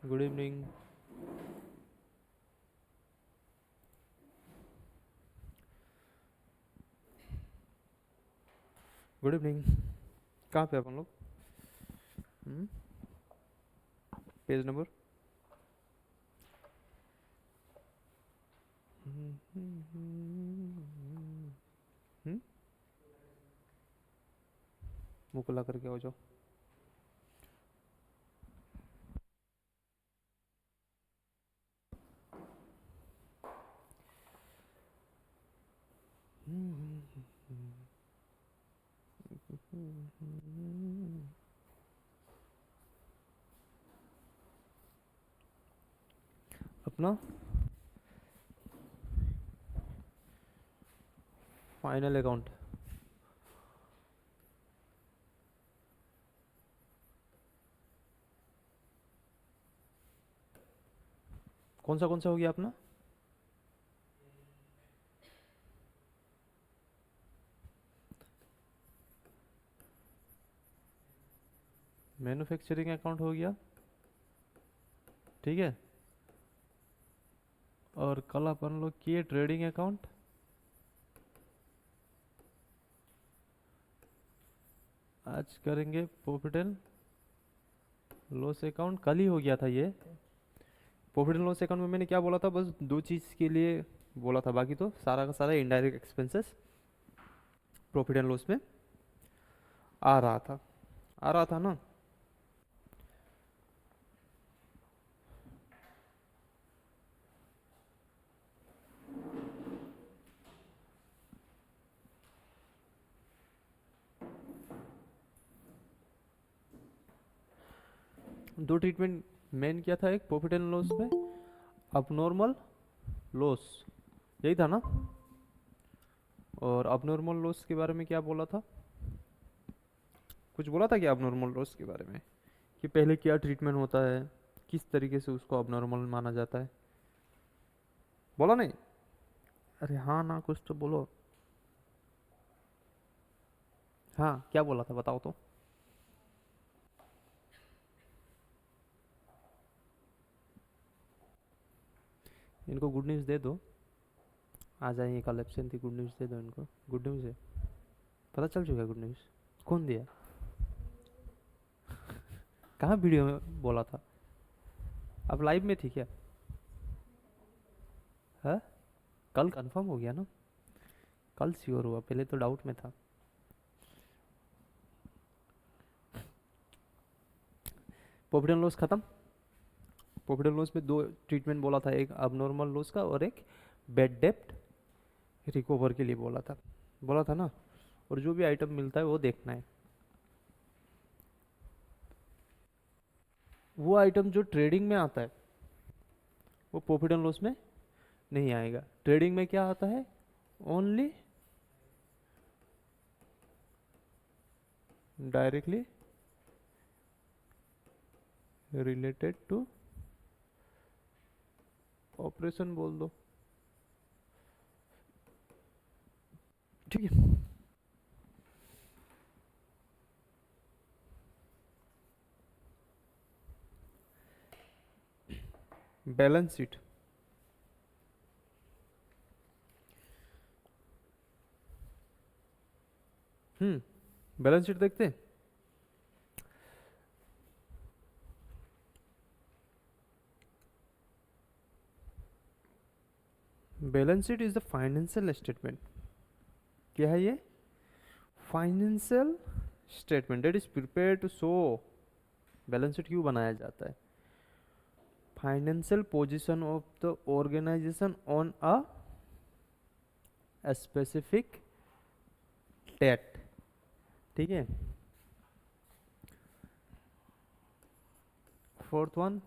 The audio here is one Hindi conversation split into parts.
Good evening. Good evening. कहाँ पे अपन लोग? Page number. मुँह खुला करके हो जाओ। अपना फाइनल अकाउंट कौन सा हो गया अपना? मैन्युफैक्चरिंग अकाउंट हो गया, ठीक है। और कल अपन लोग किए ट्रेडिंग अकाउंट। आज करेंगे प्रॉफिट एंड लॉस अकाउंट। कल ही हो गया था ये। प्रॉफिट एंड लॉस अकाउंट में मैंने क्या बोला था? बस दो चीज़ के लिए बोला था, बाकी तो सारा का सारा indirect expenses profit and loss में आ रहा था ना। दो ट्रीटमेंट मेन क्या था? एक प्रॉफिट एंड लॉस में अबनॉर्मल लॉस, यही था ना। और अबनॉर्मल लॉस के बारे में क्या बोला था? कुछ बोला था क्या अबनॉर्मल लॉस के बारे में? कि पहले क्या ट्रीटमेंट होता है, किस तरीके से उसको अबनॉर्मल माना जाता है? बोला नहीं? अरे हाँ ना, कुछ तो बोलो। हाँ, क्या बोला था बताओ तो। इनको गुड न्यूज़ दे दो, आ जाएंगे। कल एब्सेंट थी, गुड न्यूज़ दे दो इनको। गुड न्यूज़ है, पता चल चुका है गुड न्यूज़। कौन दिया? कहाँ वीडियो में बोला था? अब लाइव में थी क्या? है? कल कंफर्म हो गया ना? कल श्योर हुआ, पहले तो डाउट में था। प्रॉफिट एंड लॉस खत्म। प्रॉफिट एंड लॉस में दो ट्रीटमेंट बोला था, एक अबनॉर्मल लॉस का और एक बेड डेप्ट रिकवर के लिए बोला था ना। और जो भी आइटम मिलता है वो देखना है। वो आइटम जो ट्रेडिंग में आता है वो प्रॉफिट एंड लॉस में नहीं आएगा। ट्रेडिंग में क्या आता है? Only directly related to operation बोल दो, ठीक है। Balance sheet. बैलेंस शीट देखते हैं। Balance sheet is the financial statement. क्या है ये? Financial statement that is prepare to show. Balance sheet क्यों बनाया जाता है? Financial position of the organisation on a specific date, ठीक है। Fourth one,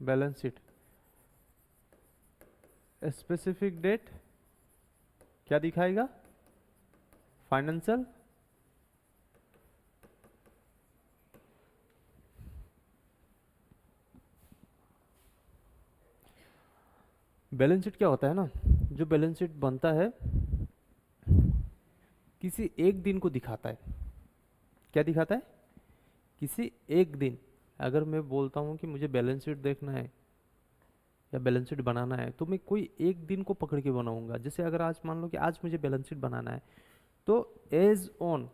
balance sheet specific date क्या दिखाएगा? फाइनेंशियल। बैलेंस शीट क्या होता है ना, जो बैलेंस शीट बनता है किसी एक दिन को दिखाता है। क्या दिखाता है? किसी एक दिन, अगर मैं बोलता हूँ कि मुझे बैलेंस शीट देखना है या बैलेंस शीट बनाना है, तो मैं कोई एक दिन को पकड़ के बनाऊंगा। जैसे अगर आज मान लो कि आज मुझे बैलेंस शीट बनाना है, तो एज ऑन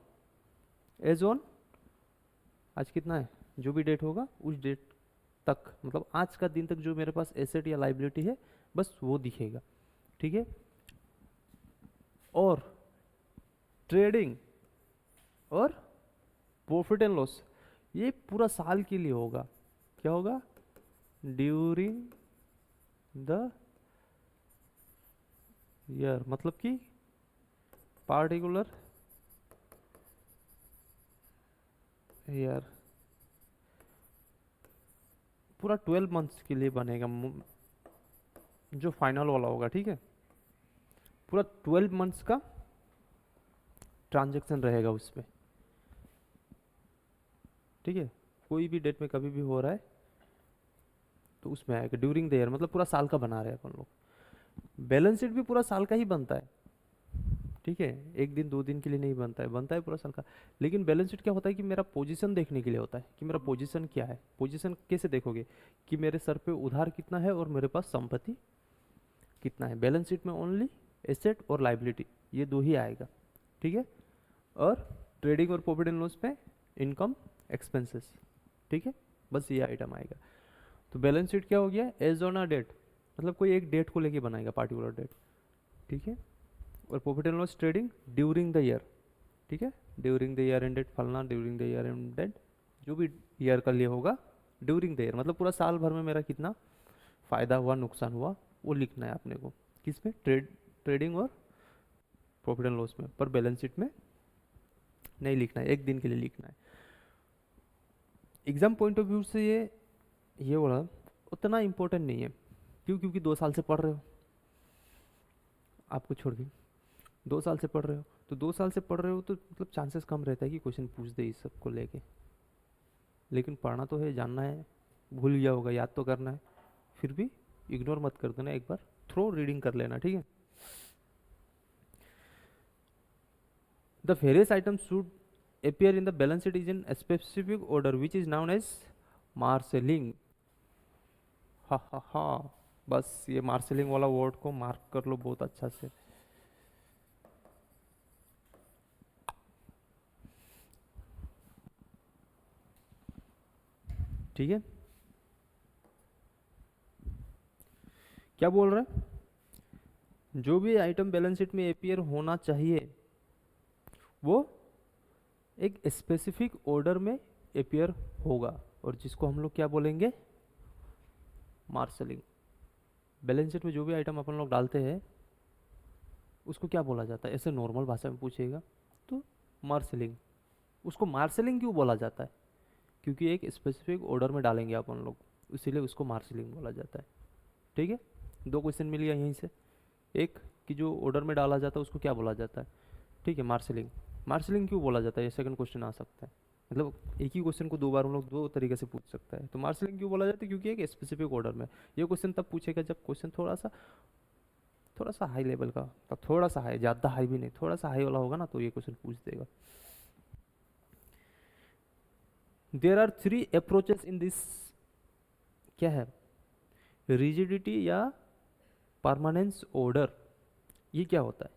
आज कितना है, जो भी डेट होगा उस डेट तक, मतलब आज का दिन तक जो मेरे पास एसेट या लाइबिलिटी है बस वो दिखेगा, ठीक है। और ट्रेडिंग और प्रॉफिट एंड लॉस ये पूरा साल के लिए होगा। क्या होगा? ड्यूरिंग द ईयर, मतलब कि पार्टिकुलर ईयर, पूरा 12 मंथ्स के लिए बनेगा जो फाइनल वाला होगा, ठीक है। पूरा 12 मंथ्स का ट्रांजैक्शन रहेगा उसमें, ठीक है। कोई भी डेट में कभी भी हो रहा है तो उसमें आएगा ड्यूरिंग द ईयर, मतलब पूरा साल का बना रहे हैं अपन लोग। बैलेंस शीट भी पूरा साल का ही बनता है, ठीक है, एक दिन दो दिन के लिए नहीं बनता है, बनता है पूरा साल का। लेकिन बैलेंस शीट क्या होता है कि मेरा पोजीशन देखने के लिए होता है कि मेरा पोजीशन क्या है। पोजीशन कैसे देखोगे कि मेरे सर पे उधार कितना है और मेरे पास संपत्ति कितना है। बैलेंस शीट में ओनली एसेट और लाइबिलिटी ये दो ही आएगा, ठीक है। और ट्रेडिंग और प्रॉफिट एंड लॉस पे इनकम एक्सपेंसेस, ठीक है, बस ये आइटम आएगा। तो बैलेंस शीट क्या हो गया? एज ऑन अ डेट, मतलब कोई एक डेट को लेके बनाएगा, पार्टिकुलर डेट, ठीक है। और profit and loss trading during the year, ठीक है, ड्यूरिंग द ईयर एंडेड फलना, ड्यूरिंग द ईयर एंडेड जो भी ईयर का लिए होगा ड्यूरिंग द ईयर, मतलब पूरा साल भर में मेरा कितना फ़ायदा हुआ नुकसान हुआ वो लिखना है अपने को। किस में? ट्रेडिंग और प्रॉफिट एंड लॉस में, पर बैलेंस शीट में नहीं लिखना है, एक दिन के लिए लिखना है। एग्जाम पॉइंट ऑफ व्यू से ये वाला उतना इम्पोर्टेंट नहीं है। क्यों? क्योंकि 2 साल से पढ़ रहे हो, आपको छोड़ के 2 साल से पढ़ रहे हो, तो 2 साल से पढ़ रहे हो तो मतलब चांसेस कम रहता है कि क्वेश्चन पूछ दे इस सब को लेके। लेकिन पढ़ना तो है, जानना है, भूल गया होगा याद तो करना है, फिर भी इग्नोर मत कर देना, एक बार थ्रो रीडिंग कर लेना, ठीक है। The various item should appear in the balance sheet is in a specific order which is known as marshalling. हा हा हा, बस ये मार्शलिंग वाला वर्ड को मार्क कर लो बहुत अच्छा से। ठीक है, क्या बोल रहे हैं? जो भी आइटम बैलेंस शीट में अपीयर होना चाहिए वो एक स्पेसिफिक ऑर्डर में अपीयर होगा, और जिसको हम लोग क्या बोलेंगे? मार्शलिंग। बैलेंस शीट में जो भी आइटम अपन लोग डालते हैं उसको क्या बोला जाता है? ऐसे नॉर्मल भाषा में पूछेगा तो मार्शलिंग। उसको मार्शलिंग क्यों बोला जाता है? क्योंकि एक स्पेसिफिक ऑर्डर में डालेंगे अपन लोग, इसीलिए उसको मार्शलिंग बोला जाता है, ठीक है। 2 क्वेश्चन मिल गया यहीं से। एक कि जो ऑर्डर में डाला जाता है उसको क्या बोला जाता है, ठीक है, मार्शलिंग। मार्शलिंग क्यों बोला जाता है, ये सेकंड क्वेश्चन आ सकता है। मतलब एक ही क्वेश्चन को 2 बार हम लोग 2 तरीके से पूछ सकता है। तो मार्शलिंग क्यों बोला जाता है? क्योंकि एक स्पेसिफिक ऑर्डर में। ये क्वेश्चन तब पूछेगा जब क्वेश्चन थोड़ा सा हाई लेवल का, तब थोड़ा सा हाई, ज़्यादा हाई भी नहीं, थोड़ा सा हाई वाला होगा ना, तो ये क्वेश्चन पूछ देगा। There are 3 approaches in this, क्या है? रिजिडिटी या परमानेंस ऑर्डर। ये क्या होता है?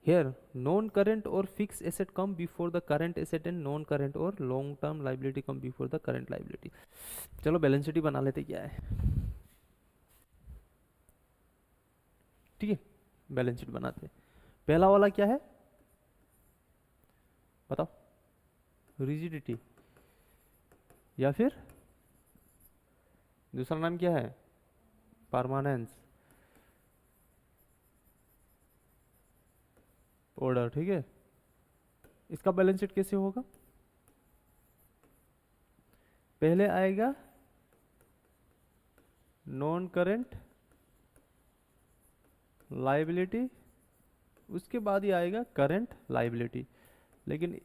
Here, non-current or fixed asset come before the current asset and non-current or long-term liability come before the current liability. चलो बैलेंस शीट ही बना लेते, क्या है, ठीक है, बैलेंस शीट बनाते। पहला वाला क्या है बताओ? रिजिडिटी, या फिर दूसरा नाम क्या है? परमानेंस ऑर्डर, ठीक है। इसका बैलेंस शीट कैसे होगा? पहले आएगा नॉन करेंट लाइबिलिटी, उसके बाद ही आएगा करंट लाइबिलिटी। लेकिन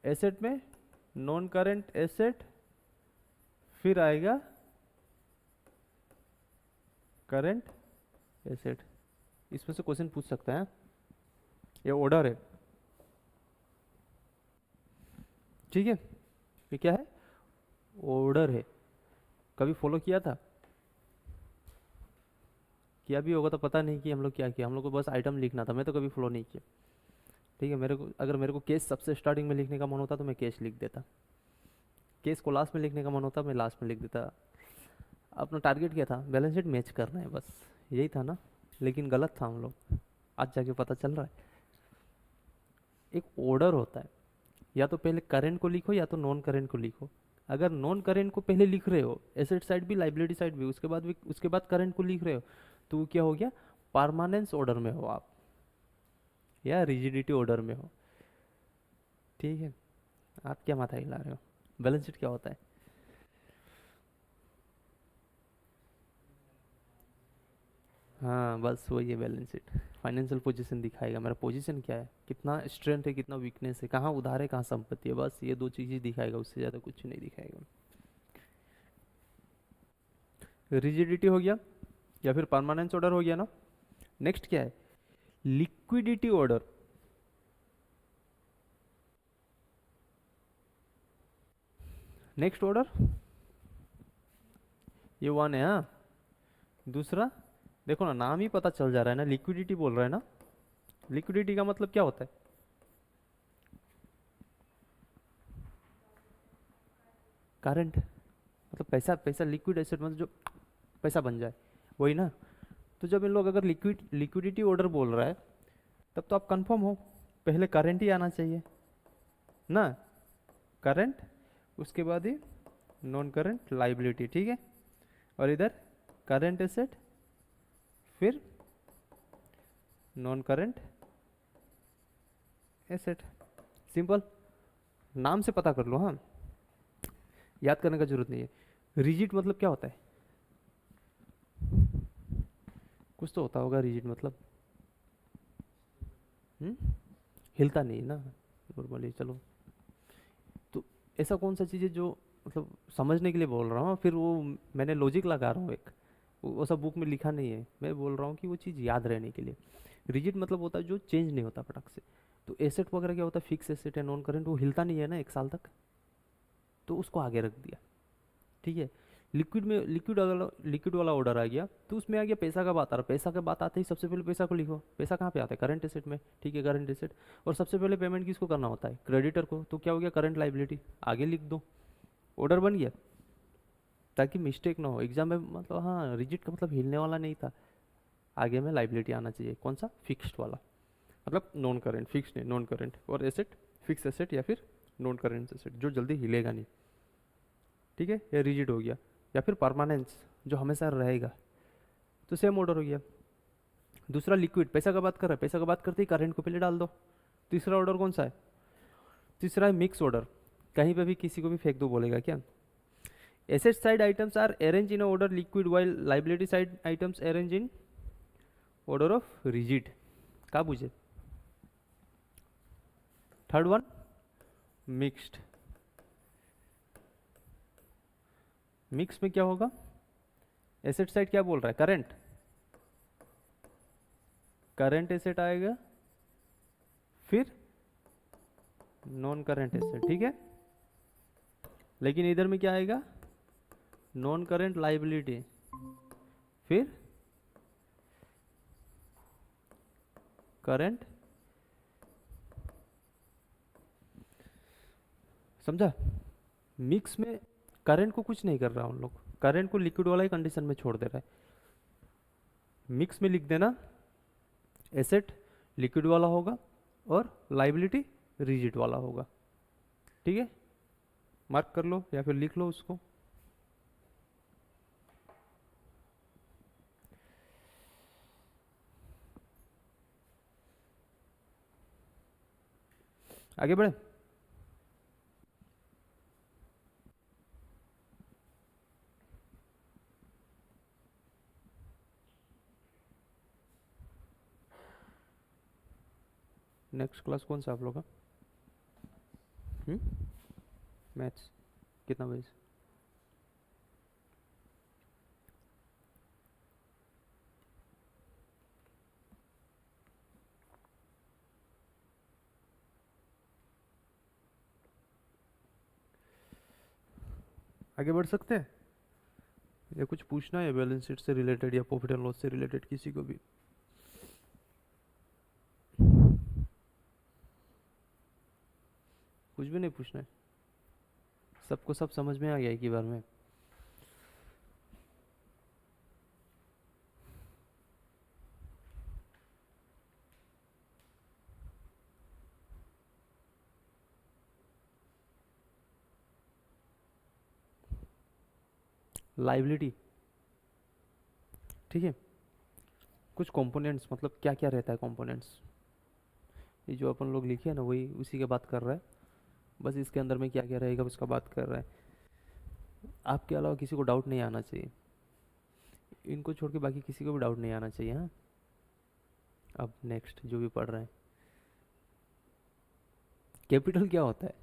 एसेट में नॉन करेंट एसेट, फिर आएगा करंट एसेट। इसमें से क्वेश्चन पूछ सकता है, ये ऑर्डर है, ठीक है। ये क्या है? ऑर्डर है। कभी फॉलो किया था? किया भी होगा तो पता नहीं कि हम लोग क्या किया, हम लोग को बस आइटम लिखना था, मैं तो कभी फॉलो नहीं किया। ठीक है, मेरे को केस सबसे स्टार्टिंग में लिखने का मन होता तो मैं केस लिख देता, केस को लास्ट में लिखने का मन होता मैं लास्ट में लिख देता। अपना टारगेट क्या था? बैलेंस शीट मैच करना है, बस यही था ना। लेकिन गलत था हम लोग, आज जाके पता चल रहा है। एक ऑर्डर होता है, या तो पहले करेंट को लिखो या तो नॉन करेंट को लिखो। अगर नॉन करेंट को पहले लिख रहे हो, एसेट साइड भी लाइबिलिटी साइड भी, उसके बाद करेंट को लिख रहे हो, तो वो क्या हो गया? परमानेंस ऑर्डर में हो आप, या रिजिडिटी ऑर्डर में हो। ठीक है, आप क्या माथा हिला रहे हो? बैलेंस शीट क्या होता है? हाँ बस वही है बैलेंस शीट। फाइनेंशियल पोजीशन दिखाएगा, मेरा पोजीशन क्या है, कितना स्ट्रेंथ है कितना वीकनेस है, कहाँ उधार है कहाँ संपत्ति है, बस ये दो चीज़ें दिखाएगा, उससे ज़्यादा कुछ नहीं दिखाएगा। रिजिडिटी हो गया या फिर परमानेंस ऑर्डर हो गया ना। नेक्स्ट क्या है? Liquidity order. नेक्स्ट ऑर्डर ये वन है। हाँ, दूसरा देखो ना, नाम ही पता चल जा रहा है ना, लिक्विडिटी बोल रहा है ना। लिक्विडिटी का मतलब क्या होता है? करंट, मतलब पैसा, पैसा लिक्विड एसेट मतलब जो पैसा बन जाए, वही ना। तो जब इन लोग अगर लिक्विडिटी ऑर्डर बोल रहा है, तब तो आप कंफर्म हो, पहले करंट ही आना चाहिए ना। करंट, उसके बाद ही नॉन करंट लाइबिलिटी, ठीक है। और इधर करंट एसेट, फिर नॉन करंट एसेट। सिंपल, नाम से पता कर लो। हाँ, याद करने का जरूरत नहीं है। रिजिड मतलब क्या होता है? कुछ तो होता होगा रिजिड मतलब। हिलता नहीं ना नॉर्मली, चलो। तो ऐसा कौन सा चीज़ है जो, मतलब समझने के लिए बोल रहा हूँ, फिर वो मैंने लॉजिक लगा रहा हूँ एक, वो सब बुक में लिखा नहीं है, मैं बोल रहा हूँ कि वो चीज़ याद रहने के लिए। रिजिड मतलब होता है जो चेंज नहीं होता फटक से। तो एसेट वगैरह क्या होता है? फिक्स एसेट है, नॉन करंट, वो हिलता नहीं है ना 1 साल तक, तो उसको आगे रख दिया। ठीक है। लिक्विड वाला ऑर्डर आ गया, तो उसमें आ गया पैसा का बात आ रहा, पैसा का बात आते ही सबसे पहले पैसा को लिखो। पैसा कहाँ पे आता है? करंट एसेट में। ठीक है, करंट एसेट। और सबसे पहले पेमेंट किसको करना होता है? क्रेडिटर को। तो क्या हो गया? करंट लाइबिलिटी, आगे लिख दो, ऑर्डर बन गया। ताकि मिस्टेक ना हो एग्जाम में, मतलब हाँ, रिजिट का मतलब हिलने वाला नहीं था, आगे में लाइबिलिटी आना चाहिए। कौन सा? फिक्स्ड वाला, मतलब नॉन करेंट, फिक्स नहीं, नॉन करेंट। और एसेट, फिक्स एसेट या फिर नॉन करेंट एसेट, जो जल्दी हिलेगा नहीं। ठीक है, ये रिजिड हो गया। या फिर परमानेंस, जो हमेशा रहेगा, तो सेम ऑर्डर हो गया। दूसरा लिक्विड, पैसा का बात कर रहा है, पैसा का बात करते ही करंट को पहले डाल दो। तीसरा ऑर्डर कौन सा है? तीसरा है मिक्स ऑर्डर। कहीं पे भी किसी को भी फेंक दो बोलेगा क्या? Asset side items are arrange in order liquid, while liability side items arrange in order of rigid. का बुझे? Third one mixed. मिक्स में क्या होगा? एसेट साइड क्या बोल रहा है? करंट, करंट एसेट आएगा, फिर नॉन करंट एसेट। ठीक है, लेकिन इधर में क्या आएगा? नॉन करंट लाइबिलिटी, फिर करंट। समझा? मिक्स में करंट को कुछ नहीं कर रहा उन लोग, करंट को लिक्विड वाला ही कंडीशन में छोड़ दे रहा है। मिक्स में लिख देना, एसेट लिक्विड वाला होगा और लाइबिलिटी रिजिड वाला होगा। ठीक है, मार्क कर लो या फिर लिख लो उसको। आगे बढ़े। नेक्स्ट क्लास कौन सा आप लोग का? मैथ्स, कितना बजे से? आगे बढ़ सकते हैं या कुछ पूछना है बैलेंस शीट से रिलेटेड या प्रॉफिट एंड लॉस से रिलेटेड किसी को भी? कुछ भी नहीं पूछना है? सबको सब समझ में आ गया एक ही बार में? लाइबिलिटी, ठीक है। कुछ कंपोनेंट्स, मतलब क्या क्या रहता है कंपोनेंट्स, ये जो अपन लोग लिखे हैं ना वही उसी की बात कर रहा है। बस इसके अंदर में क्या क्या रहेगा उसका बात कर रहा है। आपके अलावा किसी को डाउट नहीं आना चाहिए, इनको छोड़ के बाकी किसी को भी डाउट नहीं आना चाहिए। हाँ, अब नेक्स्ट जो भी पढ़ रहे हैं, कैपिटल क्या होता है?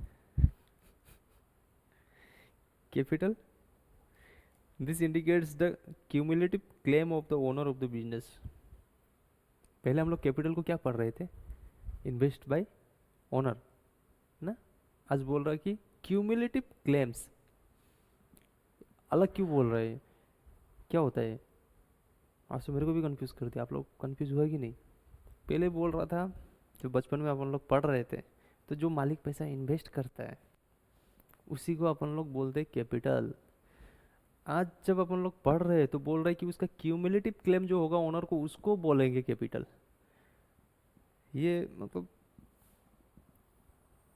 Capital, this indicates the cumulative claim of the owner of the business. पहले हम लोग कैपिटल को क्या पढ़ रहे थे? इन्वेस्ट बाय ओनर ना। आज बोल रहा है कि क्यूमुलेटिव क्लेम्स। अलग क्यों बोल रहे हैं? क्या होता है? आज तो मेरे को भी कंफ्यूज कर दिया। आप लोग कंफ्यूज हुआ कि नहीं? पहले बोल रहा था, जो बचपन में अपन लोग पढ़ रहे थे, तो जो मालिक पैसा इन्वेस्ट करता है उसी को अपन लोग बोलते हैं कैपिटल। आज जब अपन लोग पढ़ रहे हैं तो बोल रहे हैं कि उसका क्यूमुलेटिव क्लेम जो होगा ओनर को, उसको बोलेंगे कैपिटल। ये मतलब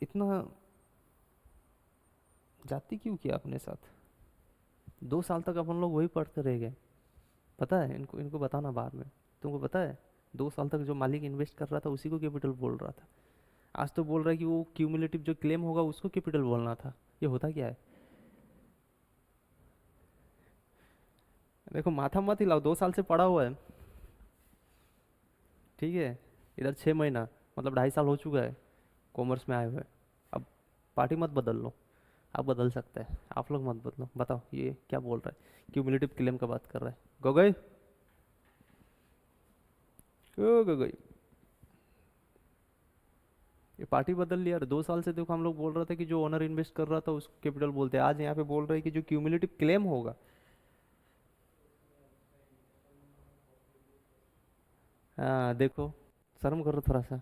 इतना जाति क्यों किया अपने साथ? 2 साल तक अपन लोग वही पढ़ते रह गए। पता है इनको, इनको बताना बाद में। तुमको पता है 2 साल तक जो मालिक इन्वेस्ट कर रहा था उसी को कैपिटल बोल रहा था। आज तो बोल रहा है कि वो क्यूमुलेटिव जो क्लेम होगा उसको कैपिटल बोलना था। ये होता क्या है? देखो माथा मत हिलाओ, 2 साल से पढ़ा हुआ है, ठीक है। इधर 6 महीना, मतलब 2.5 साल हो चुका है कॉमर्स में आए हुए। अब पार्टी मत बदल लो, आप बदल सकते हैं, आप लोग मत बदलो। बताओ ये क्या बोल रहा है? क्यूमुलेटिव क्लेम का बात कर रहा है। गगोई, ओ गगोई, ये पार्टी बदल लिया यार। 2 साल से देखो हम लोग बोल रहे थे कि जो ओनर इन्वेस्ट कर रहा था उसको कैपिटल बोलते हैं, आज यहाँ पे बोल रहे हैं कि जो क्यूमुलेटिव क्लेम होगा। हाँ देखो, शर्म करो थोड़ा सा।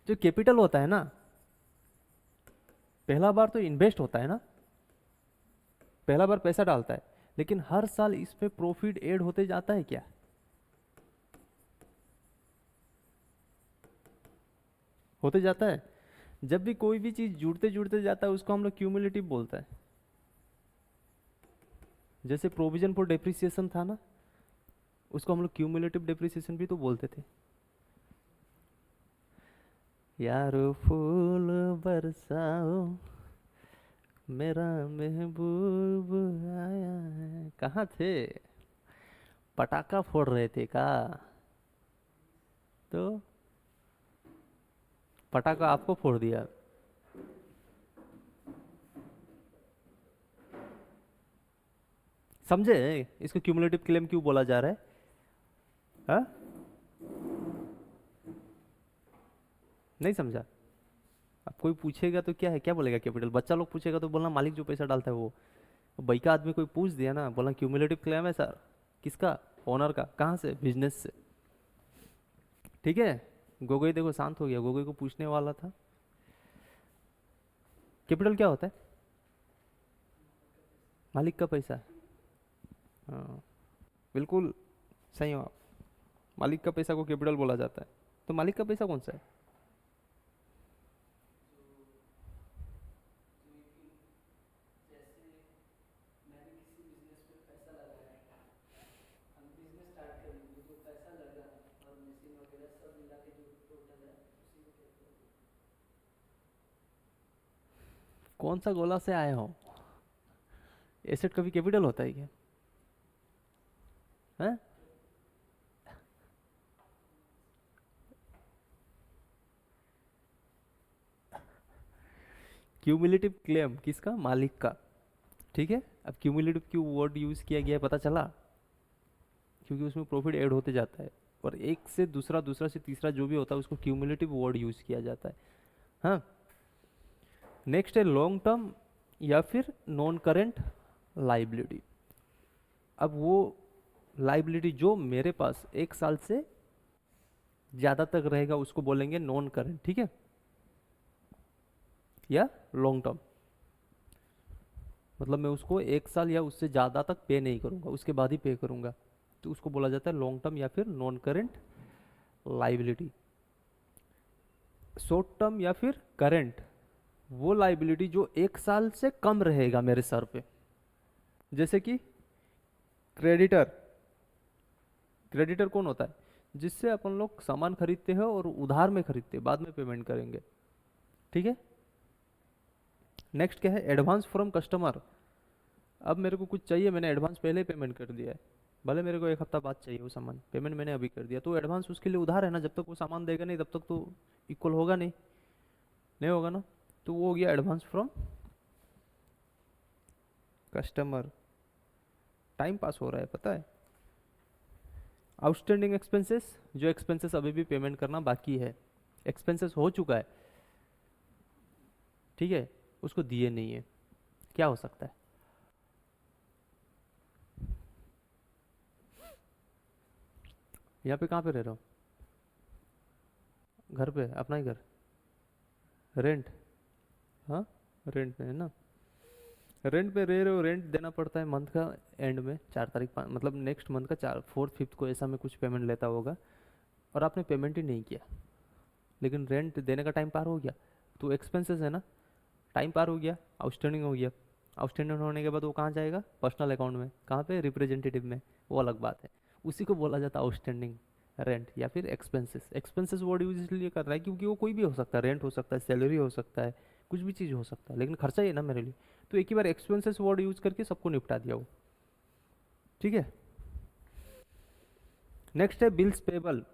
जो कैपिटल होता है ना, पहला बार तो इन्वेस्ट होता है ना, पहला बार पैसा डालता है, लेकिन हर साल इस पे प्रॉफिट ऐड होते जाता है क्या? होते जाता है। जब भी कोई भी चीज जुड़ते जुड़ते जाता है उसको हम लोग क्यूमुलेटिव बोलता है। जैसे प्रोविजन फॉर डेप्रिसिएशन था ना, उसको हम लोग क्यूमुलेटिव डेप्रिसिएशन भी तो बोलते थे। यारो फूल बरसाओ, मेरा महबूब आया है। कहाँ थे? पटाखा फोड़ रहे थे का? तो पटाखा आपको फोड़ दिया। समझे इसको क्यूमुलेटिव क्लेम क्यों बोला जा रहा है? हाँ, नहीं समझा? अब कोई पूछेगा तो क्या है, क्या बोलेगा कैपिटल? बच्चा लोग पूछेगा तो बोलना मालिक जो पैसा डालता है वो। भाई का आदमी कोई पूछ दिया ना, बोला क्यूमुलेटिव क्लेम है सर। किसका? ओनर का। कहाँ से? बिजनेस से। ठीक है। गोगोई देखो शांत हो गया, गोगोई को पूछने वाला था कैपिटल क्या होता है। मालिक का पैसा। हाँ, बिल्कुल सही हो आप। मालिक का पैसा को कैपिटल बोला जाता है। तो मालिक का पैसा कौन सा है? कौन सा गोला से आए हो? एसेट कभी कैपिटल होता है क्या? है? क्यूमुलेटिव क्लेम किसका? मालिक का। ठीक है। अब क्यूमुलेटिव क्यों वर्ड यूज किया गया है पता चला? क्योंकि उसमें प्रॉफिट ऐड होते जाता है, और एक से दूसरा, दूसरा से तीसरा जो भी होता है उसको क्यूमुलेटिव वर्ड यूज किया जाता है। हाँ। नेक्स्ट है लॉन्ग टर्म या फिर नॉन करेंट लाइबिलिटी। अब वो लाइबिलिटी जो मेरे पास 1 साल से ज़्यादा तक रहेगा उसको बोलेंगे नॉन करेंट, ठीक है, या लॉन्ग टर्म। मतलब मैं उसको 1 साल या उससे ज़्यादा तक पे नहीं करूँगा, उसके बाद ही पे करूँगा, तो उसको बोला जाता है लॉन्ग टर्म या फिर non current liability. Short term या फिर करेंट, वो लाइबिलिटी जो 1 साल से कम रहेगा मेरे सर पे। जैसे कि क्रेडिटर। क्रेडिटर कौन होता है? जिससे अपन लोग सामान खरीदते हैं और उधार में खरीदते हैं, बाद में पेमेंट करेंगे, ठीक है। नेक्स्ट क्या है? Advance from customer. अब मेरे को कुछ चाहिए, मैंने एडवांस पहले ही पेमेंट कर दिया है, भले मेरे को 1 हफ्ता बाद चाहिए वो सामान, पेमेंट मैंने अभी कर दिया, तो एडवांस उसके लिए उधार है ना, जब तक वो सामान देगा नहीं तब तक तो इक्वल होगा नहीं, नहीं होगा ना, तो वो हो गया advance from customer. Time pass हो रहा है पता है। आउटस्टैंडिंग एक्सपेंसेस, जो एक्सपेंसेस अभी भी पेमेंट करना बाकी है, एक्सपेंसेस हो चुका है, ठीक है, उसको दिए नहीं है, क्या हो सकता है? यहाँ पे कहाँ पे रह रहा हूँ? घर पे, अपना ही घर। रेंट, हाँ, रेंट पे है ना। रेंट पे रह रहे हो, रेंट देना पड़ता है मंथ का एंड में 4 तारीख, मतलब नेक्स्ट मंथ का 4, 4, 5 को ऐसा में कुछ पेमेंट लेता होगा, और आपने पेमेंट ही नहीं किया, लेकिन रेंट देने का टाइम पार हो गया, तो एक्सपेंसेस है ना, टाइम पार हो गया, आउटस्टैंडिंग हो गया। आउटस्टैंडिंग होने के बाद वो कहाँ जाएगा? पर्सनल अकाउंट में। कहाँ पे? रिप्रेजेंटेटिव में, वो अलग बात है। उसी को बोला जाता है आउटस्टैंडिंग रेंट या फिर एक्सपेंसेस। एक्सपेंसेस वर्ड यूज इसलिए कर रहा है क्योंकि वो कोई भी हो सकता है, रेंट हो सकता है, सैलरी हो सकता है, कुछ भी चीज़ हो सकता है, लेकिन खर्चा ही है ना मेरे लिए, तो एक ही बार एक्सपेंसेस वर्ड यूज करके सबको निपटा दिया वो, ठीक है। नेक्स्ट है बिल्स पेबल।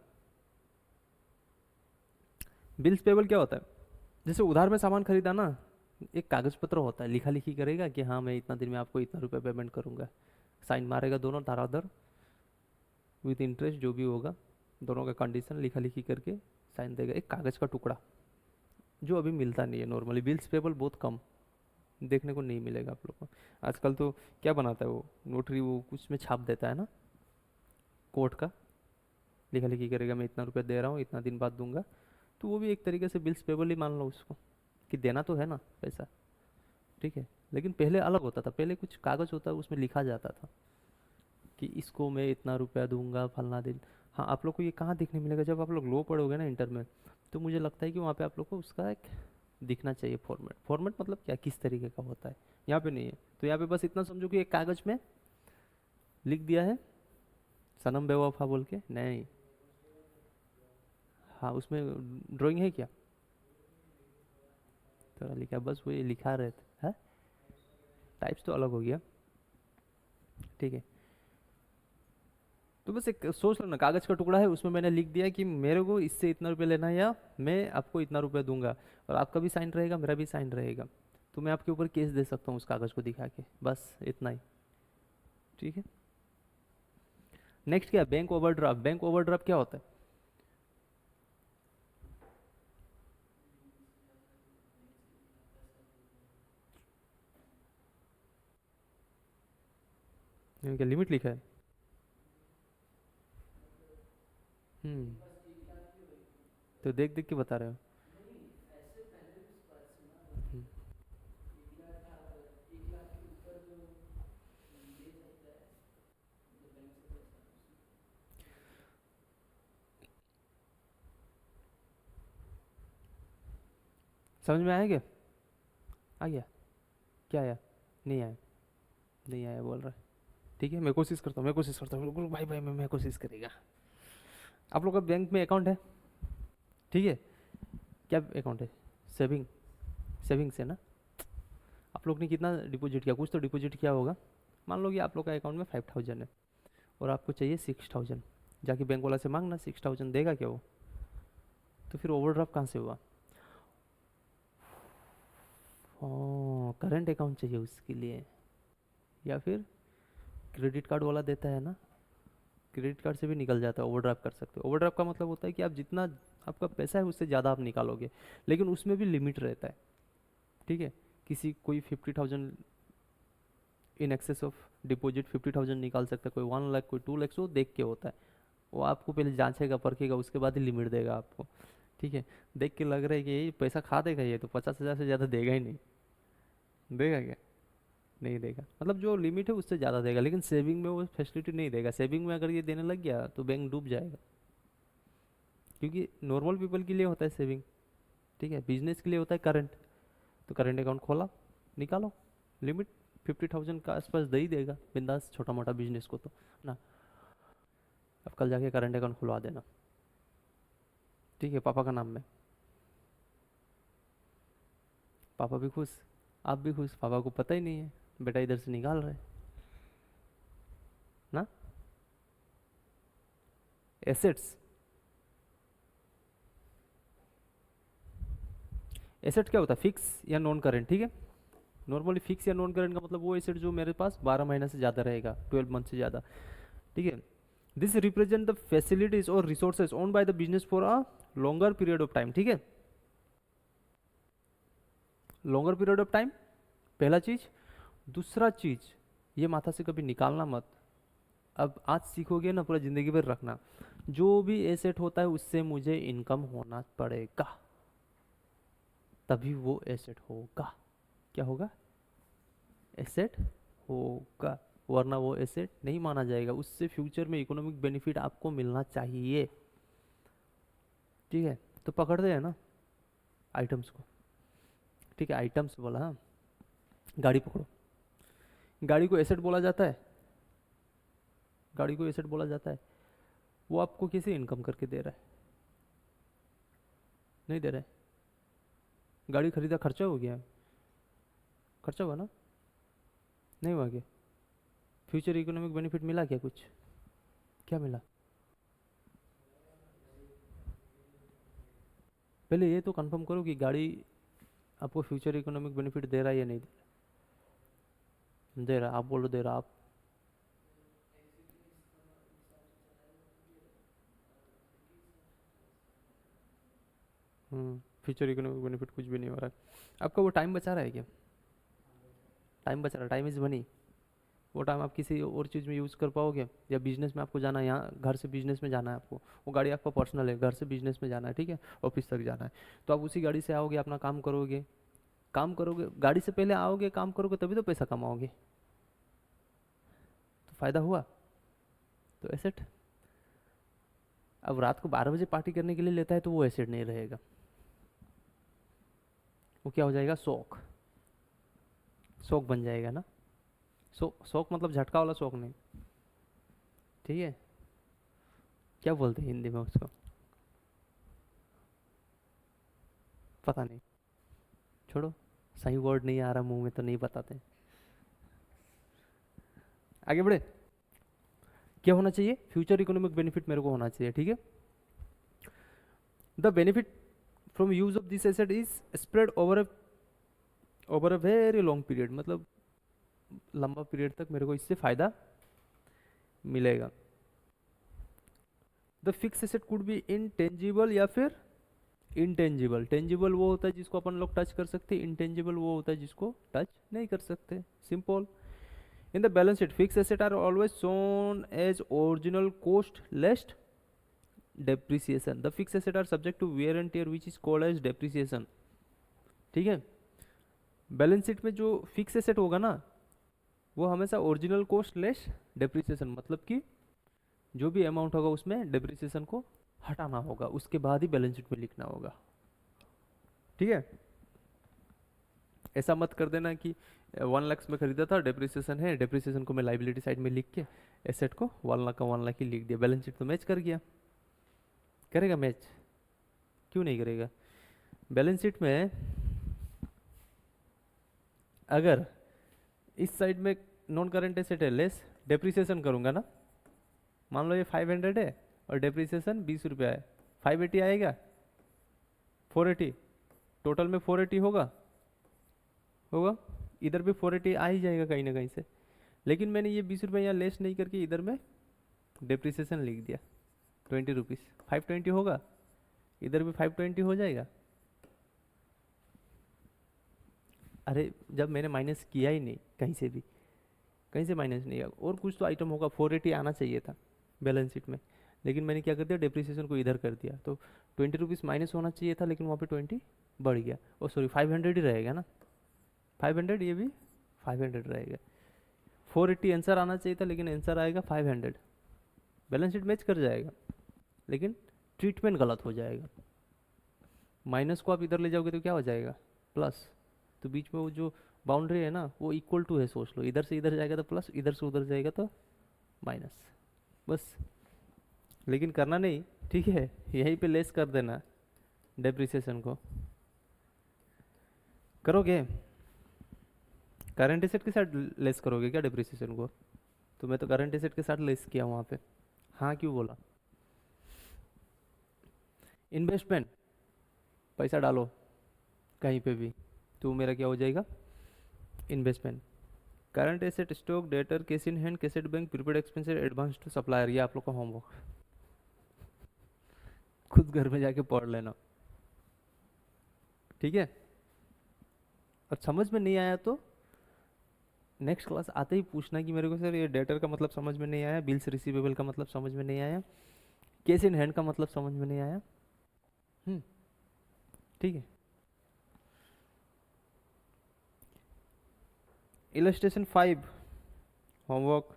बिल्स पेबल क्या होता है? जैसे उधार में सामान खरीदा ना, एक कागज पत्र होता है, लिखा लिखी करेगा कि हाँ मैं इतना दिन में आपको इतना रुपया पेमेंट करूंगा, साइन मारेगा दोनों धाराधर, विथ इंटरेस्ट जो भी होगा, दोनों का कंडीशन लिखा लिखी करके साइन देगा, एक कागज का टुकड़ा, जो अभी मिलता नहीं है नॉर्मली। बिल्स पेबल बहुत कम देखने को नहीं मिलेगा आप लोग को। आजकल तो क्या बनाता है वो नोटरी, वो कुछ में छाप देता है ना, कोर्ट का, लिखा लिखी करेगा मैं इतना रुपया दे रहा हूँ, इतना दिन बाद दूंगा, तो वो भी एक तरीके से बिल्स पेबल ही मान लो उसको, कि देना तो है ना पैसा, ठीक है। लेकिन पहले अलग होता था, पहले कुछ कागज होता है उसमें लिखा जाता था कि इसको मैं इतना रुपया दूंगा फलना दिन। हाँ, आप लोग को ये कहाँ दिखने मिलेगा? जब आप लोग लो पढ़ोगे ना इंटर में, तो मुझे लगता है कि वहाँ पे आप लोग को उसका एक दिखना चाहिए फॉर्मेट। फॉर्मेट मतलब क्या, किस तरीके का होता है, यहाँ पे नहीं है। तो यहाँ पे बस इतना समझो कि एक कागज में लिख दिया है सनम बेवफा बोल के, नहीं, हाँ उसमें ड्राइंग है क्या? थोड़ा लिखा है, बस वो ये लिखा रहे थे, है टाइप्स तो अलग हो गया, ठीक है। तो बस एक सोच लो ना, कागज का टुकड़ा है, उसमें मैंने लिख दिया कि मेरे को इससे इतना रुपया लेना है, या मैं आपको इतना रुपया दूंगा, और आपका भी साइन रहेगा, मेरा भी साइन रहेगा, तो मैं आपके ऊपर केस दे सकता हूँ उस कागज को दिखा के, बस इतना ही, ठीक है। नेक्स्ट क्या? Bank overdraft. बैंक ओवरड्राफ्ट क्या होता है? यहाँ क्या लिमिट लिखा है? हम्म, तो देख देख के बता रहे हो। हम्म, समझ में आया क्या? आ गया? क्या आया? नहीं आया? नहीं आया बोल रहा है, ठीक है, मैं कोशिश करता हूँ, मैं कोशिश करता हूँ, बिल्कुल भाई भाई मैं कोशिश करेगा। आप लोग का बैंक में अकाउंट है, ठीक है, क्या अकाउंट है? सेविंग, सेविंग्स है ना। आप लोग ने कितना डिपॉजिट किया? कुछ तो डिपॉजिट किया होगा। मान लो कि आप लोग का अकाउंट में 5,000 है, और आपको चाहिए 6,000, जाके बैंक वाला से मांगना, 6,000 देगा क्या वो? तो फिर ओवरड्राफ्ट कहाँ से हुआ? ओ, करंट अकाउंट चाहिए उसके लिए, या फिर क्रेडिट कार्ड वाला देता है ना, क्रेडिट कार्ड से भी निकल जाता है, ओवरड्राफ्ट कर सकते हो। ओवरड्राफ्ट का मतलब होता है कि आप जितना आपका पैसा है उससे ज़्यादा आप निकालोगे, लेकिन उसमें भी लिमिट रहता है, ठीक है, किसी कोई 50,000 इन एक्सेस ऑफ डिपॉजिट 50,000 निकाल सकता है, कोई 1 लाख, कोई 2 लाख, वो देख के होता है। वो आपको पहले जांचेगा परखेगा, उसके बाद ही लिमिट देगा आपको। ठीक है, देख के लग रहा है कि ये पैसा खा देगा, ये तो 50,000 से ज़्यादा देगा ही नहीं। देगा क्या? नहीं देगा। मतलब जो लिमिट है उससे ज़्यादा देगा, लेकिन सेविंग में वो फैसिलिटी नहीं देगा। सेविंग में अगर ये देने लग गया तो बैंक डूब जाएगा, क्योंकि नॉर्मल पीपल के लिए होता है सेविंग। ठीक है, बिजनेस के लिए होता है करंट। तो करंट अकाउंट खोला, निकालो, लिमिट 50,000 का आसपास दे ही देगा बिंदास, छोटा मोटा बिजनेस को तो ना। अब कल जाके करंट अकाउंट खुलवा देना, ठीक है, पापा का नाम में। पापा भी खुश, आप भी खुश, पापा को पता ही नहीं है बेटा इधर से निकाल रहे ना। एसेट्स, एसेट क्या होता है? फिक्स या नॉन करेंट। ठीक है, नॉर्मली फिक्स या नॉन करेंट का मतलब वो एसेट जो मेरे पास 12 महीने से ज़्यादा रहेगा, 12 मंथ से ज़्यादा। ठीक है, दिस रिप्रेजेंट द फैसिलिटीज और resources owned by the business for a longer period of time. ठीक है, लॉन्गर पीरियड ऑफ टाइम, पहला चीज। दूसरा चीज, ये माथा से कभी निकालना मत। अब आज सीखोगे ना, पूरा जिंदगी भर रखना। जो भी एसेट होता है उससे मुझे इनकम होना पड़ेगा, तभी वो एसेट होगा। क्या होगा? एसेट होगा, वरना वो एसेट नहीं माना जाएगा। उससे फ्यूचर में इकोनॉमिक बेनिफिट आपको मिलना चाहिए। ठीक है, तो पकड़ते हैं ना आइटम्स को। ठीक है, आइटम्स बोला, हाँ। गाड़ी पकड़ो, गाड़ी को एसेट बोला जाता है, गाड़ी को एसेट बोला जाता है। वो आपको कैसे इनकम करके दे रहा है? नहीं दे रहा है। गाड़ी खरीदा, खर्चा हो गया, खर्चा हुआ ना, नहीं हुआ क्या? फ्यूचर इकोनॉमिक बेनिफिट मिला क्या कुछ? क्या मिला? पहले ये तो कंफर्म करो कि गाड़ी आपको फ्यूचर इकोनॉमिक बेनिफिट दे रहा है या नहीं दे रहा। आप बोलो दे रहा, आप। फ्यूचर इकोनॉमिक बेनिफिट कुछ भी नहीं हो रहा है। आपका वो टाइम बचा रहा है क्या? टाइम बचा रहा है, टाइम इज मनी। वो टाइम आप किसी और चीज़ में यूज़ कर पाओगे, या बिजनेस में आपको जाना है, यहाँ घर से बिजनेस में जाना है आपको, वो गाड़ी आपका पर्सनल है, घर से बिजनेस में जाना है, ठीक है, ऑफिस तक जाना है, तो आप उसी गाड़ी से आओगे, अपना काम करोगे। काम करोगे, गाड़ी से पहले आओगे, काम करोगे, तभी तो पैसा कमाओगे, तो फायदा हुआ। तो एसेट। अब रात को 12 बजे पार्टी करने के लिए लेता है तो वो एसेट नहीं रहेगा, वो क्या हो जाएगा? शौक। शौक बन जाएगा ना। शौक मतलब झटका वाला शौक नहीं। ठीक है, क्या बोलते हैं हिंदी में उसको, पता नहीं, छोड़ो, सही वर्ड नहीं आ रहा मुंह में तो नहीं बताते। आगे बढ़े। क्या होना चाहिए? फ्यूचर इकोनॉमिक बेनिफिट मेरे को होना चाहिए। ठीक है, the benefit from use of this asset is spread over a very long period, मतलब लंबा पीरियड तक मेरे को इससे फायदा मिलेगा। The fix asset could be intangible या फिर इंटेंजिबल। टेंजिबल वो होता है जिसको अपन लोग टच कर सकते हैं, इंटेंजिबल वो होता है जिसको टच नहीं कर सकते। Simple. In the balance sheet fix asset are always shown as original cost less depreciation. The fix asset are subject to wear and tear which is called as depreciation. ठीक है, बैलेंस शीट में जो फिक्स एसेट होगा ना, वो हमेशा ओरिजिनल कॉस्ट लेस डेप्रिसिएशन, मतलब कि जो भी अमाउंट होगा उसमें डेप्रिसिएशन को हटाना होगा, उसके बाद ही बैलेंस शीट में लिखना होगा। ठीक है, ऐसा मत कर देना कि 1 लाख में खरीदा था, डेप्रिसिएशन है, डेप्रिसिएशन को मैं लाइबिलिटी साइड में लिख के एसेट को 1 लाख का 1 लाख ही लिख दिया। बैलेंस शीट तो मैच कर गया, करेगा मैच? क्यों नहीं करेगा? बैलेंस शीट में अगर इस साइड में नॉन करेंट एसेट है, लेस डेप्रिसिएशन करूंगा ना, मान लो ये 500 है और डेप्रिसिएशन 20 रुपया है, 580 आएगा, 480, टोटल में 480 होगा। होगा, इधर भी 480 आ ही जाएगा कहीं ना कहीं से। लेकिन मैंने ये 20 रुपये यहाँ लेस नहीं करके इधर में डेप्रिसिएशन लिख दिया 20 रुपीज़, 520 होगा, इधर भी 520 हो जाएगा। अरे जब मैंने माइनस किया ही नहीं कहीं से भी, कहीं से माइनस नहीं किया, और कुछ तो आइटम होगा, 480 आना चाहिए था बैलेंस शीट में, लेकिन मैंने क्या कर दिया, डेप्रिसिएशन को इधर कर दिया, तो 20 रुपीज़ माइनस होना चाहिए था, लेकिन वहाँ पे 20 बढ़ गया, ओ सॉरी 500 ही रहेगा ना, 500, ये भी 500 रहेगा। 480 आंसर आना चाहिए था, लेकिन आंसर आएगा 500। बैलेंस शीट मैच कर जाएगा, लेकिन ट्रीटमेंट गलत हो जाएगा। माइनस को आप इधर ले जाओगे तो क्या हो जाएगा, प्लस, तो बीच में वो जो बाउंड्री है ना वो इक्वल टू है, सोच लो, इधर से इधर जाएगा तो प्लस, इधर से उधर जाएगा तो माइनस, बस। लेकिन करना नहीं, ठीक है, यहीं पे लेस कर देना डेप्रिसिएशन को। करोगे करंट एसेट के साथ लेस करोगे क्या डेप्रिसिएशन को? तो मैं तो करंट एसेट के साथ लेस किया वहाँ पे। हाँ क्यों बोला? इन्वेस्टमेंट, पैसा डालो कहीं पे भी तो मेरा क्या हो जाएगा, investment. Current asset, stock, debtor, cash in hand, cash at bank, prepaid expenses, advance to supplier, ये आप लोग का होमवर्क, खुद घर में जाके पढ़ लेना, ठीक है। और समझ में नहीं आया तो नेक्स्ट क्लास आते ही पूछना कि मेरे को सर ये डेटर का मतलब समझ में नहीं आया, बिल्स रिसीवेबल का मतलब समझ में नहीं आया, कैश इन हैंड का मतलब समझ में नहीं आया। ठीक है। Illustration 5 homework,